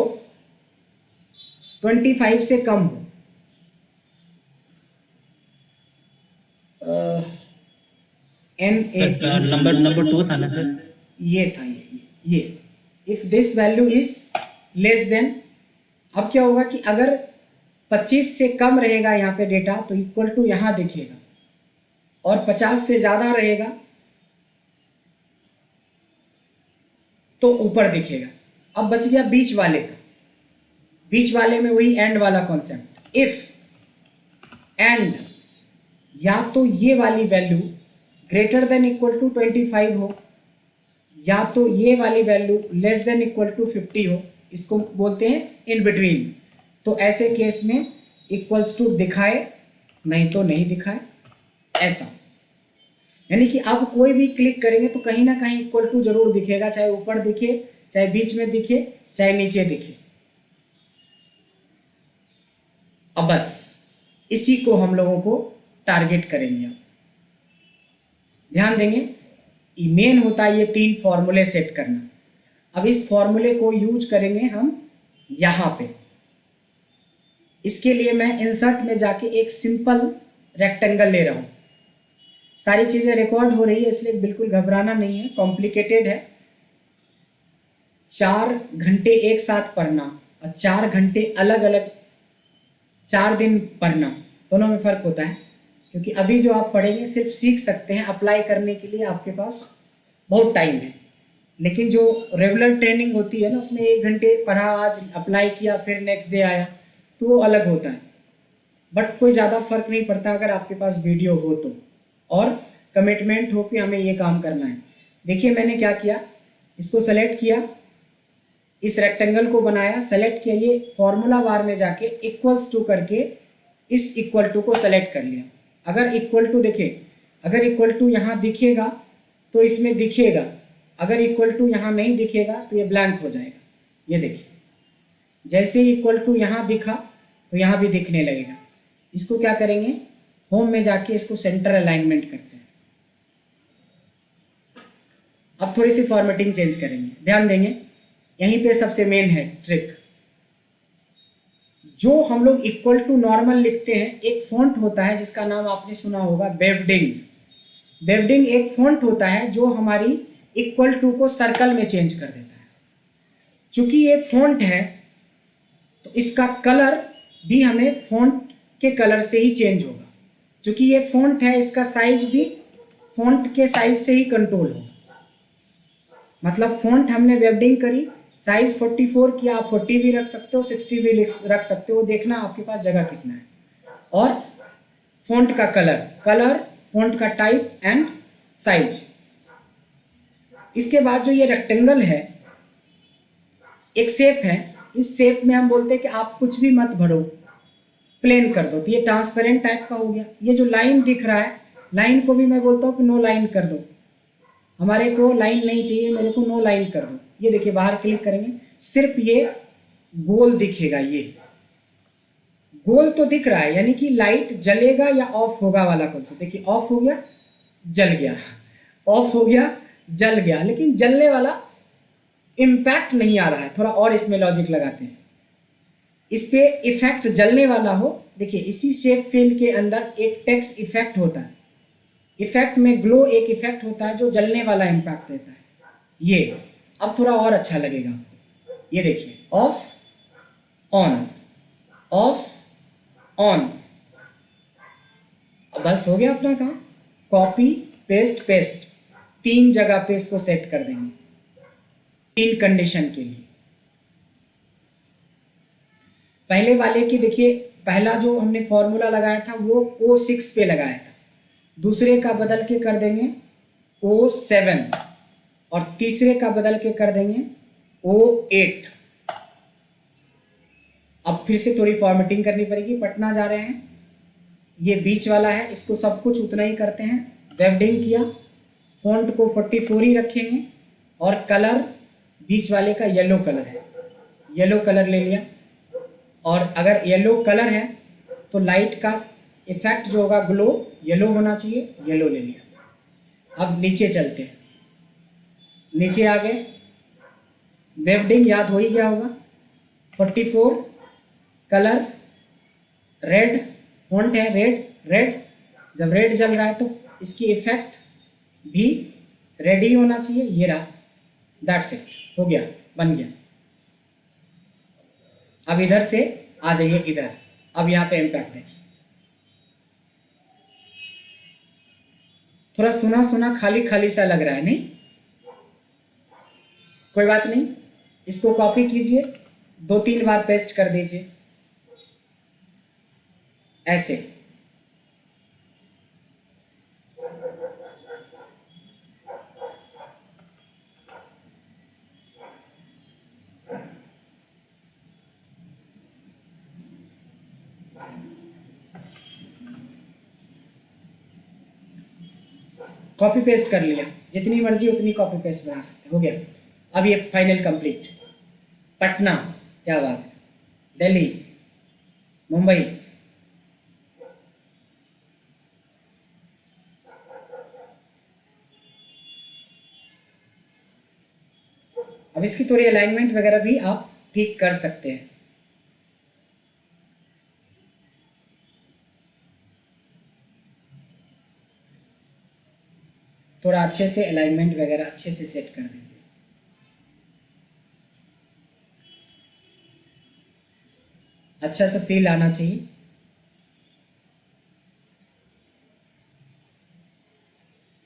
25 से कम हो, नंबर 2 था ना सर, ये था ये if this value is less then. अब क्या होगा कि अगर 25 से कम रहेगा यहाँ पे डेटा तो इक्वल टू यहाँ दिखेगा, और 50 से ज़्यादा रहेगा तो ऊपर दिखेगा। अब बच गया बीच वाले का। बीच वाले में वही एंड वाला कॉन्सेप्ट, इफ एंड या तो ये वाली value greater than equal to 25 हो, या तो ये वाली value less than equal to 50 हो, इसको बोलते हैं इन बिटवीन। तो ऐसे केस में इक्वल्स टू दिखाए, नहीं तो नहीं दिखाए, ऐसा। यानी कि आप कोई भी क्लिक करेंगे तो कहीं ना कहीं इक्वल टू जरूर दिखेगा, चाहे ऊपर दिखे, चाहे बीच में दिखे, चाहे नीचे दिखे। अब बस इसी को हम लोगों को टारगेट करेंगे। आप ध्यान देंगे, मेन होता है ये 3 फॉर्मूले सेट करना। अब इस फॉर्मूले को यूज करेंगे हम यहाँ पे। इसके लिए मैं इंसर्ट में जाके एक सिंपल रेक्टेंगल ले रहा हूँ। सारी चीज़ें रिकॉर्ड हो रही है इसलिए बिल्कुल घबराना नहीं है, कॉम्प्लिकेटेड है। 4 घंटे एक साथ पढ़ना और 4 घंटे अलग अलग 4 दिन पढ़ना, दोनों में फ़र्क होता है। क्योंकि अभी जो आप पढ़ेंगे सिर्फ सीख सकते हैं, अप्लाई करने के लिए आपके पास बहुत टाइम है। लेकिन जो रेगुलर ट्रेनिंग होती है ना, उसमें 1 घंटे पढ़ा, आज अप्लाई किया, फिर नेक्स्ट डे आया, तो वो अलग होता है। बट कोई ज़्यादा फर्क नहीं पड़ता अगर आपके पास वीडियो हो तो, और कमिटमेंट हो कि हमें ये काम करना है। देखिए मैंने क्या किया, इसको सेलेक्ट किया, इस रेक्टेंगल को बनाया, सेलेक्ट किया, ये फॉर्मूला बार में जाके इक्वल्स टू करके इस इक्वल टू को सेलेक्ट कर लिया। अगर इक्वल टू देखे, अगर इक्वल टू यहाँ दिखेगा तो इसमें दिखेगा, अगर इक्वल टू यहाँ नहीं दिखेगा तो ये ब्लैंक हो जाएगा। ये देखिए, जैसे ही इक्वल टू यहाँ दिखा तो यहाँ भी दिखने लगेगा। इसको क्या करेंगे, होम में जाके इसको सेंटर अलाइनमेंट करते हैं। अब थोड़ी सी फॉर्मेटिंग चेंज करेंगे, ध्यान देंगे, यहीं पे सबसे मेन है ट्रिक। जो हम लोग इक्वल टू नॉर्मल लिखते हैं, एक फॉन्ट होता है जिसका नाम आपने सुना होगा, बेवडिंग। बेवडिंग एक फॉन्ट होता है जो हमारी इक्वल टू को सर्कल में चेंज कर देता है। चूंकि ये फॉन्ट है तो इसका कलर भी हमें फॉन्ट के कलर से ही चेंज होगा। चूंकि ये फॉन्ट है, इसका साइज भी फॉन्ट के साइज से ही कंट्रोल होगा। मतलब फॉन्ट हमने वेवडिंग करी, साइज 44 किया, आप 40 भी रख सकते हो, 60 भी रख सकते हो, देखना आपके पास जगह कितना है। और फॉन्ट का कलर, फॉन्ट का टाइप एंड साइज। इसके बाद जो ये रेक्टेंगल है, एक शेप है, इस शेप में हम बोलते हैं कि आप कुछ भी मत भरो, प्लेन कर दो। तो ये ट्रांसपेरेंट टाइप का हो गया। ये जो लाइन दिख रहा है, लाइन को भी मैं बोलता हूँ कि नो लाइन कर दो, हमारे को लाइन नहीं चाहिए, मेरे को नो लाइन कर दो। ये देखिए, बाहर क्लिक करेंगे, सिर्फ ये गोल दिखेगा। ये गोल तो दिख रहा है, यानी कि लाइट जलेगा या ऑफ होगा वाला कॉन्सेप्ट। देखिए, ऑफ हो गया, जल गया, ऑफ हो गया, जल गया, लेकिन जलने वाला इम्पैक्ट नहीं आ रहा है। थोड़ा और इसमें लॉजिक लगाते हैं, इस पे इफेक्ट जलने वाला हो। देखिए, इसी शेप फिल के अंदर एक टेक्स्ट इफेक्ट होता है। इफेक्ट में ग्लो एक इफेक्ट होता है जो जलने वाला इम्पैक्ट देता है। ये अब थोड़ा और अच्छा लगेगा आपको। ये देखिए, ऑफ ऑन, ऑफ ऑन। बस हो गया अपना काम। कॉपी पेस्ट पेस्ट, 3 जगह पे इसको सेट कर देंगे, 3 कंडीशन के लिए। पहले वाले की देखिए, पहला जो हमने फॉर्मूला लगाया था वो O6 पे लगाया था, दूसरे का बदल के कर देंगे O7 और तीसरे का बदल के कर देंगे O8। अब फिर से थोड़ी फॉर्मेटिंग करनी पड़ेगी, पटना जा रहे हैं। ये बीच वाला है, इसको सब कुछ उतना ही करते हैं। वेवडिंग किया, फॉन्ट को 44 ही रखेंगे, और कलर बीच वाले का येलो कलर है, येलो कलर ले लिया। और अगर येलो कलर है तो लाइट का इफेक्ट जो होगा ग्लो येलो होना चाहिए, येलो ले लिया। अब नीचे चलते हैं, नीचे आ गए, वेवडिंग याद हो ही गया होगा, 44 कलर रेड, फॉन्ट है रेड। जब रेड जल रहा है तो इसकी इफेक्ट भी रेड ही होना चाहिए। ये रहा, दैट्स इट, हो गया, बन गया। अब इधर से आ जाइए, इधर अब यहाँ पे इम्पैक्ट है। थोड़ा सुना सुना खाली खाली सा लग रहा है, नहीं? कोई बात नहीं, इसको कॉपी कीजिए, 2-3 बार पेस्ट कर दीजिए ऐसे। कॉपी पेस्ट कर लिया, जितनी मर्जी उतनी कॉपी पेस्ट बना सकते, हो गया। अब ये फाइनल कंप्लीट। पटना, क्या बात है, दिल्ली, मुंबई, अब इसकी थोड़ी अलाइनमेंट वगैरह भी आप ठीक कर सकते हैं। थोड़ा अच्छे से अलाइनमेंट वगैरह अच्छे से सेट कर दीजिए। अच्छा सा फील आना चाहिए।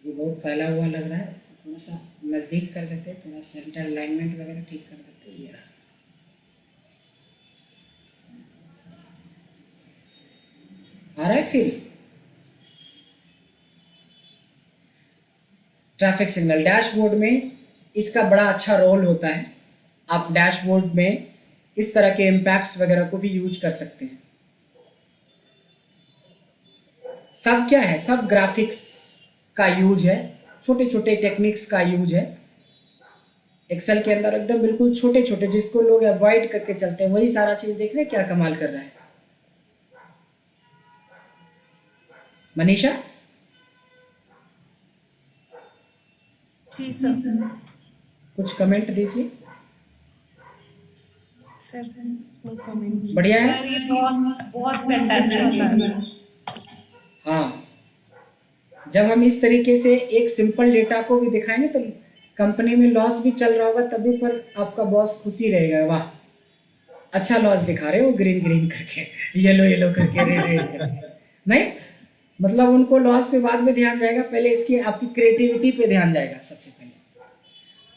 ये बहुत फैला हुआ लग रहा है, इसको थोड़ा सा नज़दीक कर देते हैं, थोड़ा सेंटर अलाइनमेंट वगैरह ठीक कर देते हैं। ये रहा। आ रहा है फील? ट्रैफिक सिग्नल डैशबोर्ड में इसका बड़ा अच्छा रोल होता है। आप डैशबोर्ड में इस तरह के इम्पैक्ट्स वगैरह को भी यूज कर सकते हैं। सब क्या है, सब ग्राफिक्स का यूज है, छोटे छोटे टेक्निक्स का यूज है। एक्सेल के अंदर एकदम बिल्कुल छोटे छोटे, जिसको लोग अवॉइड करके चलते हैं, वही सारा चीज देख रहे हैं क्या कमाल कर रहा है। मनीषा, जी सर। कुछ कमेंट दीजिए। Sir no comments. बढ़िया है। सर ये बहुत बहुत फैंटास्टिक है। हाँ, जब हम इस तरीके से एक सिंपल डेटा को भी दिखाएंगे तो कंपनी में लॉस भी चल रहा होगा तभी पर आपका बॉस खुशी रहेगा, वाह अच्छा लॉस दिखा रहे हो, ग्रीन ग्रीन करके, येलो येलो करके, रेड रेड करके। नहीं, मतलब उनको लॉस पे बाद में ध्यान जाएगा, पहले इसकी आपकी क्रिएटिविटी पे ध्यान जाएगा सबसे पहले।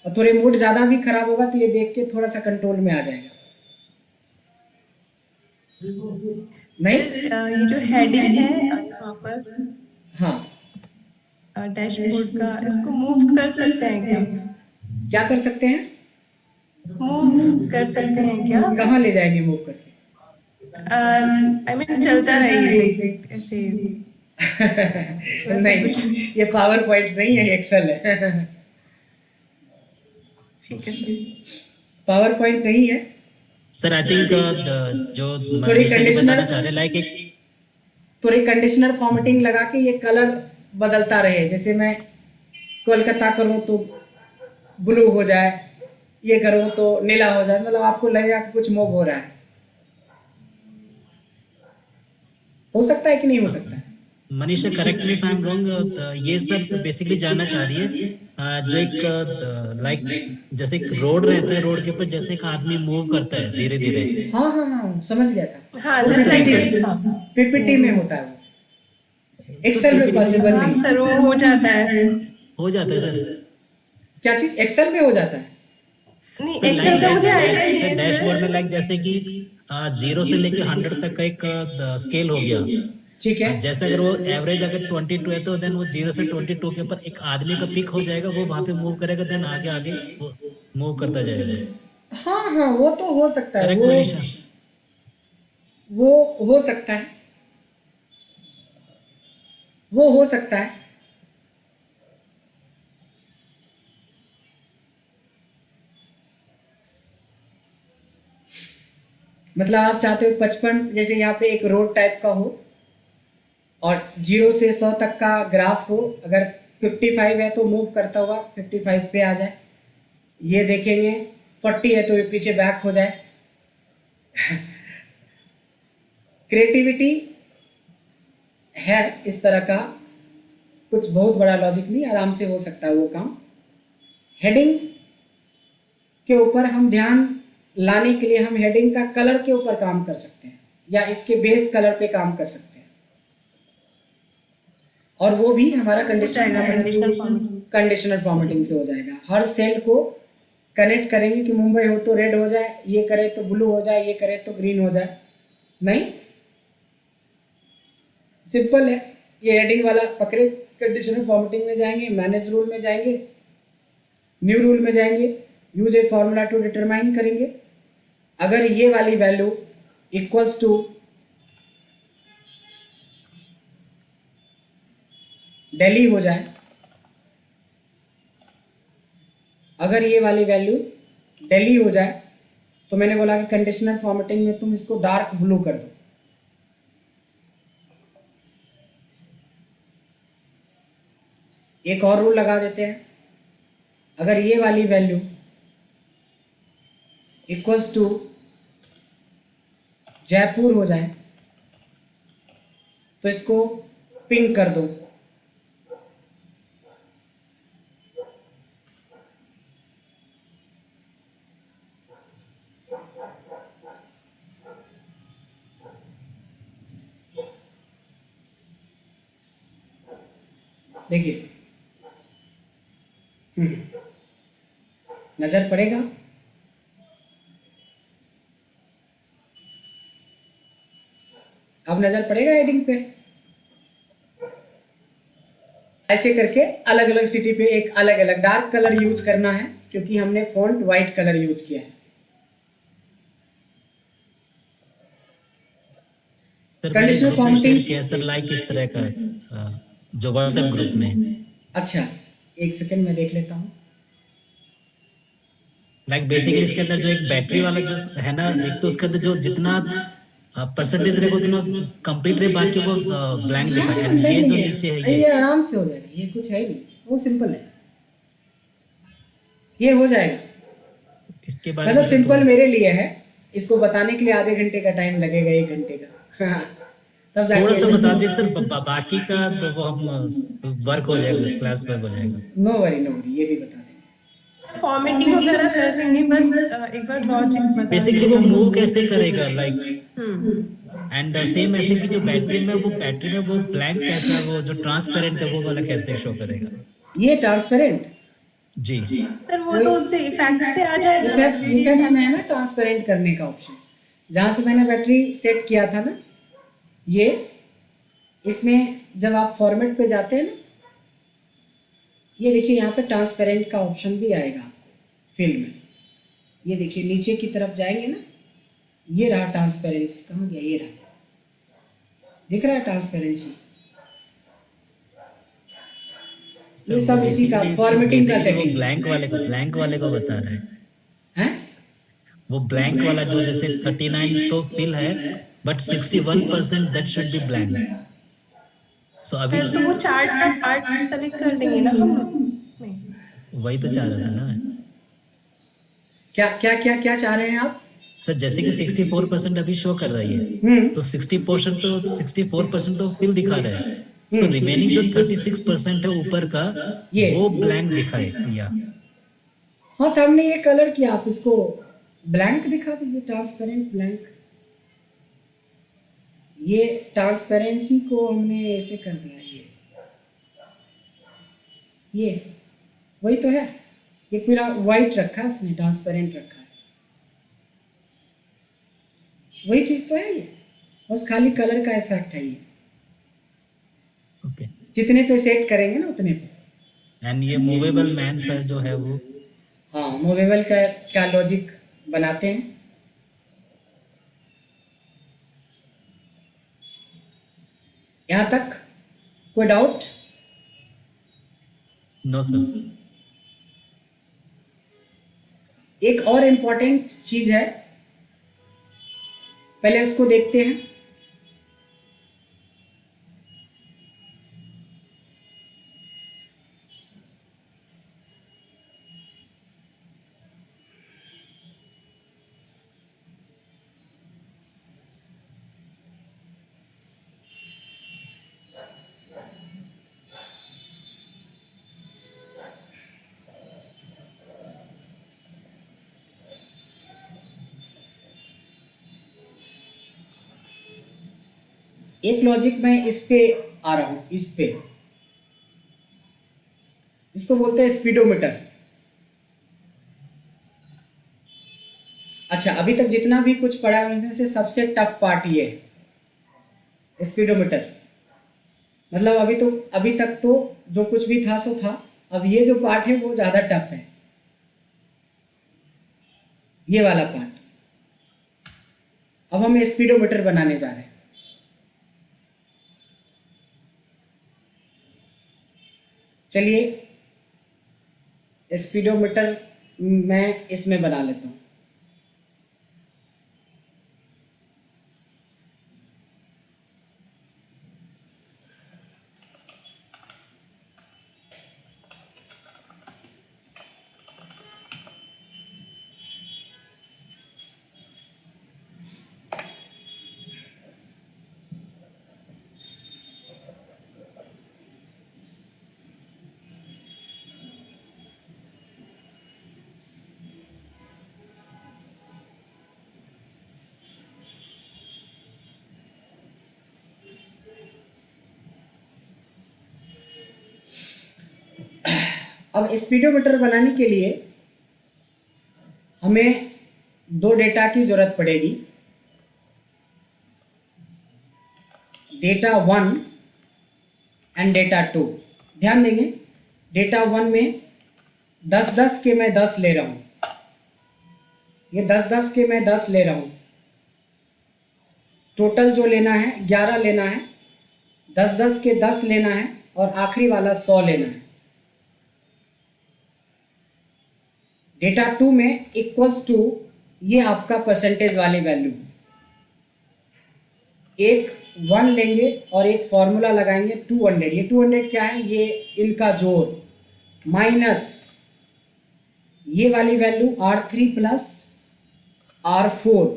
और थोड़े मूड ज़्यादा भी खराब होगा तो ये देख के थोड़ा सा कंट्रोल में आ जाएगा। नहीं, ये जो हेडिंग है यहाँ पर हाँ, डैशबोर्ड का, इसको मूव कर सकते हैं क्या? क्या कर सकते हैं? मूव कर सकते हैं क्या? कहाँ ले जाएंगे मूव करके? आई मीन चलता रहिए ऐसे। नहीं, ये पावर पॉइंट नहीं है, एक्सेल है। ठीक है सर। पावर पॉइंट नहीं है सर। आई थिंक जो थोड़ी मनीषा जी कंडीशनर, बताना चाह रहे लाइक एक थोड़ी कंडीशनर फॉर्मेटिंग लगा के ये कलर बदलता रहे। जैसे मैं कोलकाता करूँ तो ब्लू हो जाए, ये करूँ तो नीला हो जाए, मतलब आपको लगेगा कि कुछ मूव हो रहा है। हो सकता है कि नहीं हो सकता है? Manisha correct me if I am wrong, ये सर बेसिकली जानना चाह रही है जो एक लाइक जैसे एक रोड रहता है, रोड के ऊपर जैसे एक आदमी मूव करता है धीरे धीरे। हाँ हाँ हाँ, समझ गया था। हाँ दिस लाइक दिस। पीपीटी में होता है वो, एक्सेल में पॉसिबल हाँ नहीं। सर वो हो जाता है। हो जाता है सर। क्या चीज एक्सेल में हो जाता है? नहीं सर एक्सेल का मुझे आइडिया नहीं है डैशबोर्ड सर। में लाइक जैसे कि 0 से लेके 100 तक का एक स्केल हो गया। ठीक है, जैसे अगर वो एवरेज अगर 22 है तो देन वो 0 से 22 के ऊपर एक आदमी का पिक हो जाएगा, वो वहां पे मूव करेगा, देन आगे आगे वो मूव करता जाएगा। हाँ हाँ, वो तो हो सकता है, करेक्ट मनीषा? वो हो सकता है, वो हो सकता है। मतलब आप चाहते हो 55, जैसे यहाँ पे एक रोड टाइप का हो और 0 से 100 तक का ग्राफ हो, अगर 55 है तो मूव करता हुआ 55 पे आ जाए। ये देखेंगे 40 है तो ये पीछे बैक हो जाए। क्रिएटिविटी है इस तरह का, कुछ बहुत बड़ा लॉजिक नहीं, आराम से हो सकता है वो काम। हेडिंग के ऊपर हम ध्यान लाने के लिए हम हेडिंग का कलर के ऊपर काम कर सकते हैं। या इसके बेस कलर पे काम कर सकते हैं, और वो भी हमारा कंडीशनर फॉर्मेटिंग से हो जाएगा। हर सेल को कनेक्ट करेंगे कि मुंबई हो तो रेड हो जाए, ये करे तो ब्लू हो जाए, ये करे तो ग्रीन हो जाए, नहीं, सिंपल है। ये हेडिंग वाला पकड़े, कंडीशनल फॉर्मेटिंग में जाएंगे, मैनेज रूल में जाएंगे, न्यू रूल में जाएंगे, use a formula to determine करेंगे। अगर ये वाली वैल्यू इक्वल्स टू दिल्ली हो जाए, अगर ये वाली वैल्यू दिल्ली हो जाए, तो मैंने बोला कि कंडीशनल फॉर्मेटिंग में तुम इसको डार्क ब्लू कर दो। एक और रूल लगा देते हैं, अगर ये वाली वैल्यू इक्वल्स टू जयपुर हो जाए, तो इसको पिंक कर दो। देखिए, नजर पड़ेगा, अब नजर पड़ेगा हेडिंग पे। ऐसे करके अलग अलग सिटी पे एक अलग अलग डार्क कलर यूज करना है, क्योंकि हमने फॉन्ट व्हाइट कलर यूज किया है। कंडीशनल फॉर्मेटिंग किया सर, लाइक इस तरह का जो व्हाट्सएप ग्रुप में। अच्छा, एक सेकंड में देख लेता हूँ। लाइक बेसिकली इसके अंदर जो एक बैटरी वाला जो है ना, एक तो उसके अंदर जो जितना परसेंटेज रहेगा उतना कंप्लीट रहे, बाकी वो ब्लैंक लिखा है। एंड ये जो नीचे है ये आराम से हो जाएगा, ये कुछ है नहीं, वो सिंपल है, ये हो जाएगा। इसके बारे मतलब सिंपल मेरे लिए है, इसको बताने के लिए आधे घंटे का टाइम लगेगा, 1 घंटे का। तब जाके थोड़ा सा बता दीजिए सर, बाकी का तो वो हम वर्क हो जाएगा, क्लास वर्क हो जाएगा। नो वरी, ये भी बता देंगे। फॉर्मेटिंग वगैरह कर देंगे, बस एक बार लॉजिक बता बेसिकली वो मूव कैसे करेगा, लाइक एंड सेम ऐसे कि जो बैटरी में वो ब्लैंक कैसा, वो जो ट्रांसपेरेंट है वो वाला कैसे शो करेगा। ये ट्रांसपेरेंट जी सर, वो तो उससे इफेक्ट से आ जाएगा। इफेक्ट्स में है ना ट्रांसपेरेंट करने का ऑप्शन, जहां से मैंने बैटरी सेट किया था ना, ये इसमें जब आप फॉर्मेट पे जाते हैं ना, ये देखिए यहाँ पे ट्रांसपेरेंट का ऑप्शन भी आएगा आपको फिल में। ये देखिए नीचे की तरफ जाएंगे ना, ये रहा ट्रांसपेरेंसी, कहाँ गया, ये रहा, दिख रहा है ट्रांसपेरेंसी। ये सब इसी का फॉर्मेटिंग का सेटिंग। ब्लैंक वाले को बता रहे हैं, वो ब्लैंक वाला जो जैसे 39 तो फिल है, but 61% that should be blank. So अभी सर, तो वो चार्ट का पार्ट सेलेक्ट कर देंगे ना हम इसमें। वही तो चाह रहा था ना। क्या चाह रहे हैं आप सर? जैसे कि 64% अभी शो कर रही है, तो 64% तो फिल दिखा रहा है। सो रिमेनिंग जो 36% है ऊपर का, वो ब्लैंक दिखाए या। हाँ, तो हमने ये कलर किया, आप इसको ब्लैंक दिखा दीजिए, ट्रांसपेरेंट ब्लैंक। ये ट्रांसपेरेंसी को हमने ऐसे कर दिया, ये वही तो है, ये पूरा वाइट रखा है उसने, ट्रांसपेरेंट रखा है, वही चीज तो है ये, बस खाली कलर का इफेक्ट है ये। ओके, जितने पे सेट करेंगे ना उतने पे। एंड ये मूवेबल मैन सर जो है वो, हाँ, मूवेबल का क्या लॉजिक बनाते हैं। यहाँ तक कोई डाउट? No sir. एक और इम्पोर्टेंट चीज है, पहले उसको देखते हैं। एक लॉजिक मैं इस पे आ रहा हूँ, इस पे, इसको बोलते हैं स्पीडोमीटर। अच्छा, अभी तक जितना भी कुछ पढ़ा है उनमें से सबसे टफ पार्ट ये है स्पीडोमीटर। मतलब अभी तक तो जो कुछ भी था सो था, अब ये जो पार्ट है वो ज़्यादा टफ है, ये वाला पार्ट। अब हम स्पीडोमीटर बनाने जा रहे हैं। चलिए स्पीडोमीटर मैं इसमें बना लेता हूँ। अब स्पीडोमीटर बनाने के लिए हमें दो डेटा की जरूरत पड़ेगी, डेटा 1 एंड डेटा 2। ध्यान देंगे, डेटा 1 में 10-10 के मैं 10 ले रहा हूँ, ये 10-10 के मैं 10 ले रहा हूँ। टोटल जो लेना है 11 लेना है, 10-10 के 10 लेना है और आखिरी वाला 100 लेना है। डेटा 2 में इक्वल्स टू ये आपका परसेंटेज वाली वैल्यू, एक 1 लेंगे और एक फॉर्मूला लगाएंगे 200। ये 200 क्या है, ये इनका जोड़ माइनस ये वाली वैल्यू R3 प्लस R4,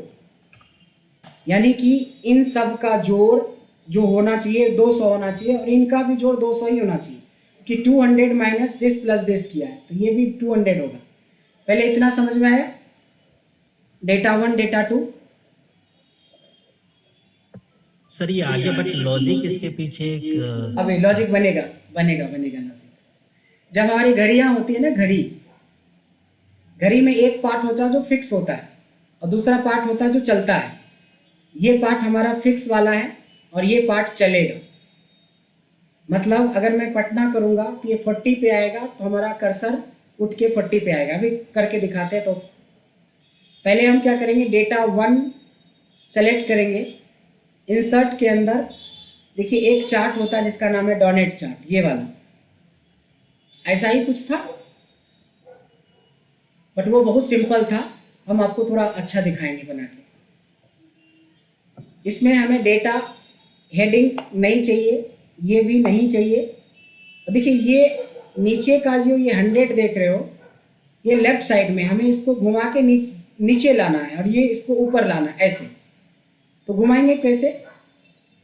यानी कि इन सब का जोड़ जो होना चाहिए 200 होना चाहिए और इनका भी जोड़ 200 ही होना चाहिए, कि 200 माइनस दिस प्लस दिस किया है तो ये भी 200 होगा। पहले इतना समझ में आया, डेटा 1 डेटा 2। सर ये आगे बट लॉजिक इसके पीछे अभी लॉजिक बनेगा लॉजिक। जब हमारी घड़ियां होती है ना, घड़ी में एक पार्ट होता है जो फिक्स होता है और दूसरा पार्ट होता है जो चलता है। ये पार्ट हमारा फिक्स वाला है और ये पार्ट चलेगा। मतलब अगर मैं पटना करूँगा तो ये 40 पे आएगा तो हमारा कर्सर उठ के 40 पे आएगा। अभी करके दिखाते हैं। तो पहले हम क्या करेंगे, डेटा 1 सेलेक्ट करेंगे, इंसर्ट के अंदर देखिए एक चार्ट होता है जिसका नाम है डोनेट चार्ट, ये वाला ऐसा ही कुछ था बट वो बहुत सिंपल था, हम आपको थोड़ा अच्छा दिखाएंगे बना के। इसमें हमें डेटा हेडिंग नहीं चाहिए, ये भी नहीं चाहिए। देखिए ये नीचे का जो ये 100 देख रहे हो, ये लेफ्ट साइड में हमें इसको घुमा के नीचे लाना है और ये इसको ऊपर लाना है ऐसे। तो घुमाएंगे कैसे,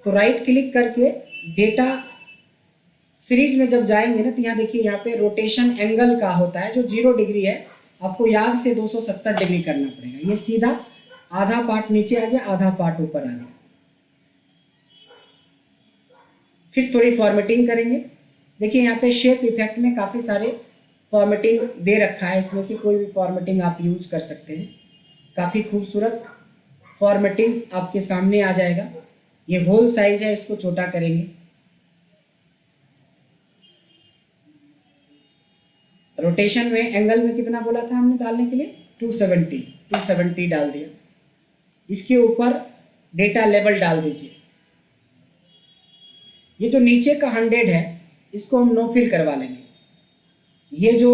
तो राइट क्लिक करके डेटा सीरीज में जब जाएंगे ना तो यहाँ देखिए, यहाँ पे रोटेशन एंगल का होता है जो 0 डिग्री है, आपको याद से 270 डिग्री करना पड़ेगा। ये सीधा आधा पार्ट नीचे आ गया, आधा पार्ट ऊपर आ गया। फिर थोड़ी फॉर्मेटिंग करेंगे। देखिए यहाँ पे शेप इफेक्ट में काफ़ी सारे फॉर्मेटिंग दे रखा है, इसमें से कोई भी फॉर्मेटिंग आप यूज कर सकते हैं। काफ़ी खूबसूरत फॉर्मेटिंग आपके सामने आ जाएगा। ये होल साइज है, इसको छोटा करेंगे। रोटेशन में एंगल में कितना बोला था हमने डालने के लिए, 270 डाल दिया। इसके ऊपर डेटा लेवल डाल दीजिए। ये जो नीचे का 100 है इसको हम नो फिल करवा लेंगे। ये जो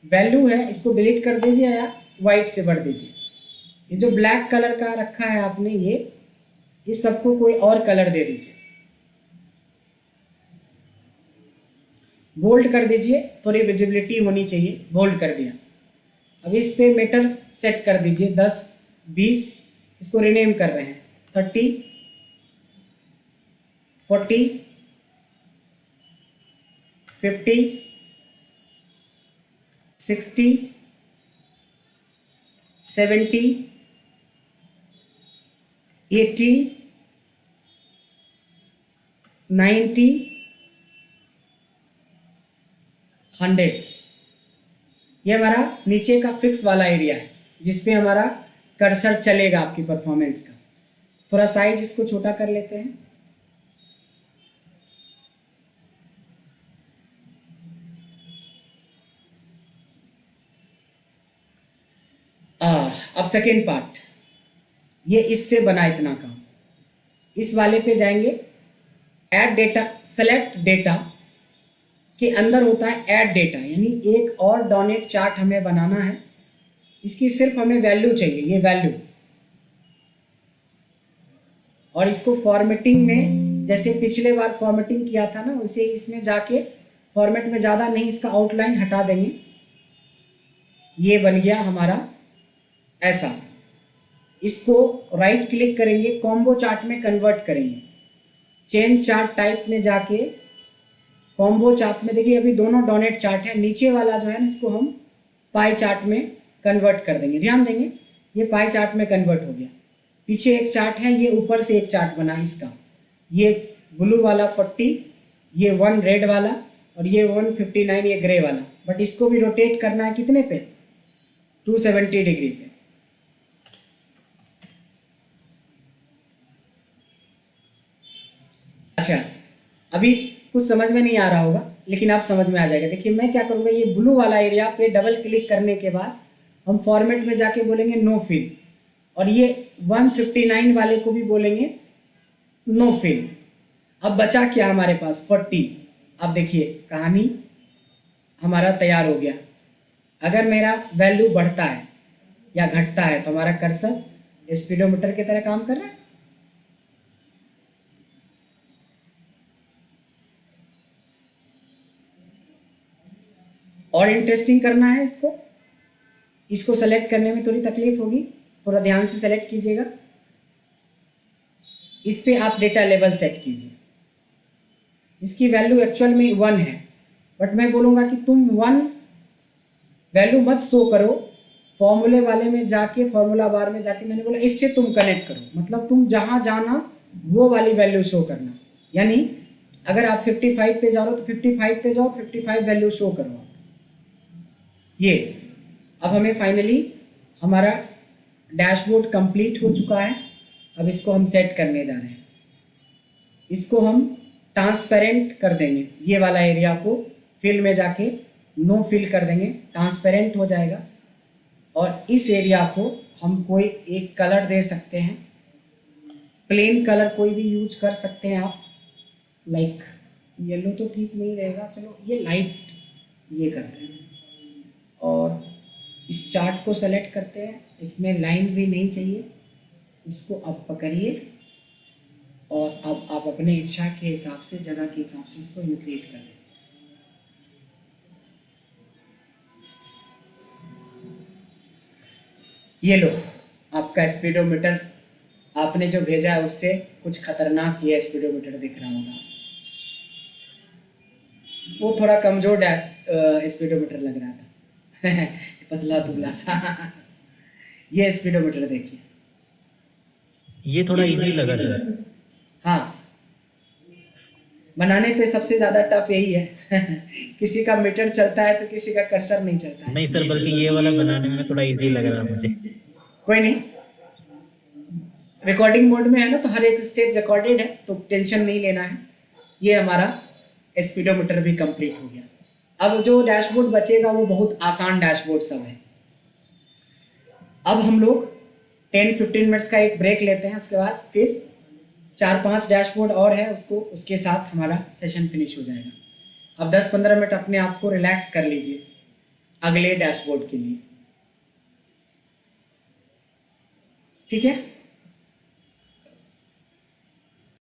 वैल्यू है इसको डिलीट कर दीजिए या वाइट से भर दीजिए। ये जो ब्लैक कलर का रखा है आपने, ये सबको कोई और कलर दे दीजिए। बोल्ड कर दीजिए, थोड़ी विजिबिलिटी होनी चाहिए, बोल्ड कर दिया। अब इस पे मीटर सेट कर दीजिए 10, 20, इसको रिनेम कर रहे हैं 30, 40, 50, 60, 70, 80, 90, 100, ये हमारा नीचे का फिक्स वाला एरिया है जिसपे हमारा कर्सर चलेगा आपकी परफॉर्मेंस का। थोड़ा साइज इसको छोटा कर लेते हैं। अब सेकेंड पार्ट, ये इससे बना इतना काम। इस वाले पे जाएंगे, ऐड डेटा, सेलेक्ट डेटा के अंदर होता है ऐड डेटा, यानी एक और डोनेट चार्ट हमें बनाना है। इसकी सिर्फ हमें वैल्यू चाहिए, ये वैल्यू, और इसको फॉर्मेटिंग में जैसे पिछले बार फॉर्मेटिंग किया था ना, वैसे ही इसमें जाके फॉर्मेट में ज़्यादा नहीं, इसका आउटलाइन हटा देंगे। ये बन गया हमारा ऐसा। इसको राइट क्लिक करेंगे, कॉम्बो चार्ट में कन्वर्ट करेंगे। चेंज चार्ट टाइप में जाके कॉम्बो चार्ट में देखिए अभी दोनों डोनेट चार्ट है, नीचे वाला जो है ना इसको हम पाई चार्ट में कन्वर्ट कर देंगे। ध्यान देंगे ये पाई चार्ट में कन्वर्ट हो गया। पीछे एक चार्ट है, ये ऊपर से एक चार्ट बना इसका, ये ब्लू वाला 40, ये 1 रेड वाला, और ये 159 ये ग्रे वाला। बट इसको भी रोटेट करना है कितने पे, 270 डिग्री पे। अच्छा, अभी कुछ समझ में नहीं आ रहा होगा लेकिन आप समझ में आ जाएगा। देखिए मैं क्या करूँगा, ये ब्लू वाला एरिया पे डबल क्लिक करने के बाद हम फॉर्मेट में जाके बोलेंगे नो फिल, और ये 159 वाले को भी बोलेंगे नो फिल। अब बचा क्या हमारे पास, 40। अब देखिए कहानी हमारा तैयार हो गया। अगर मेरा वैल्यू बढ़ता है या घटता है तो हमारा कर्सर स्पीडोमीटर की तरह काम कर रहा है। और इंटरेस्टिंग करना है इसको सेलेक्ट करने में थोड़ी तकलीफ होगी, थोड़ा ध्यान से सेलेक्ट कीजिएगा। इस पे आप डेटा लेवल सेट कीजिए। इसकी वैल्यू एक्चुअल में 1 है, बट मैं बोलूँगा कि तुम 1 वैल्यू मत शो करो, फॉर्मूले वाले में जाके, फॉर्मूला बार में जाके मैंने बोला इससे तुम कनेक्ट करो, मतलब तुम जहाँ जाना वो वाली वैल्यू शो करना। यानी अगर आप 55 पे जा रहे हो तो 55 पे जाओ, 55 वैल्यू शो करो। ये अब हमें फाइनली हमारा डैशबोर्ड कंप्लीट हो चुका है। अब इसको हम सेट करने जा रहे हैं। इसको हम ट्रांसपेरेंट कर देंगे, ये वाला एरिया को फिल में जाके नो फिल कर देंगे, ट्रांसपेरेंट हो जाएगा। और इस एरिया को हम कोई एक कलर दे सकते हैं, प्लेन कलर कोई भी यूज कर सकते हैं आप, लाइक येलो तो ठीक नहीं रहेगा, चलो ये लाइट ये करते हैं। और इस चार्ट को सेलेक्ट करते हैं, इसमें लाइन भी नहीं चाहिए, इसको आप पकड़िए और अब आप अपने इच्छा के हिसाब से, जगह के हिसाब से इसको इंक्रीज कर दें। ये लो आपका स्पीडोमीटर, आपने जो भेजा है उससे कुछ खतरनाक ये स्पीडोमीटर दिख रहा होगा। वो थोड़ा कमजोर स्पीडोमीटर लग रहा था पतला दुबला सा ये स्पीडोमीटर देखिए, ये थोड़ा इजी लगा सर। हाँ, बनाने पे सबसे ज़्यादा टफ यही है किसी का मीटर चलता है तो किसी का कर्सर नहीं चलता है। नहीं सर, बल्कि ये वाला बनाने में थोड़ा इजी लग रहा मुझे। कोई नहीं, रिकॉर्डिंग मोड में है ना तो हर एक स्टेप रिकॉर्डेड है, तो टेंशन नहीं लेना है। ये हमारा स्पीडोमीटर भी कंप्लीट हो गया। अब जो डैशबोर्ड बचेगा वो बहुत आसान डैशबोर्ड सब है। अब हम लोग 10-15 मिनट्स का एक ब्रेक लेते हैं, उसके बाद फिर 4-5 डैशबोर्ड और है, उसके साथ हमारा सेशन फिनिश हो जाएगा। अब 10-15 मिनट अपने आप को रिलैक्स कर लीजिए अगले डैशबोर्ड के लिए, ठीक है।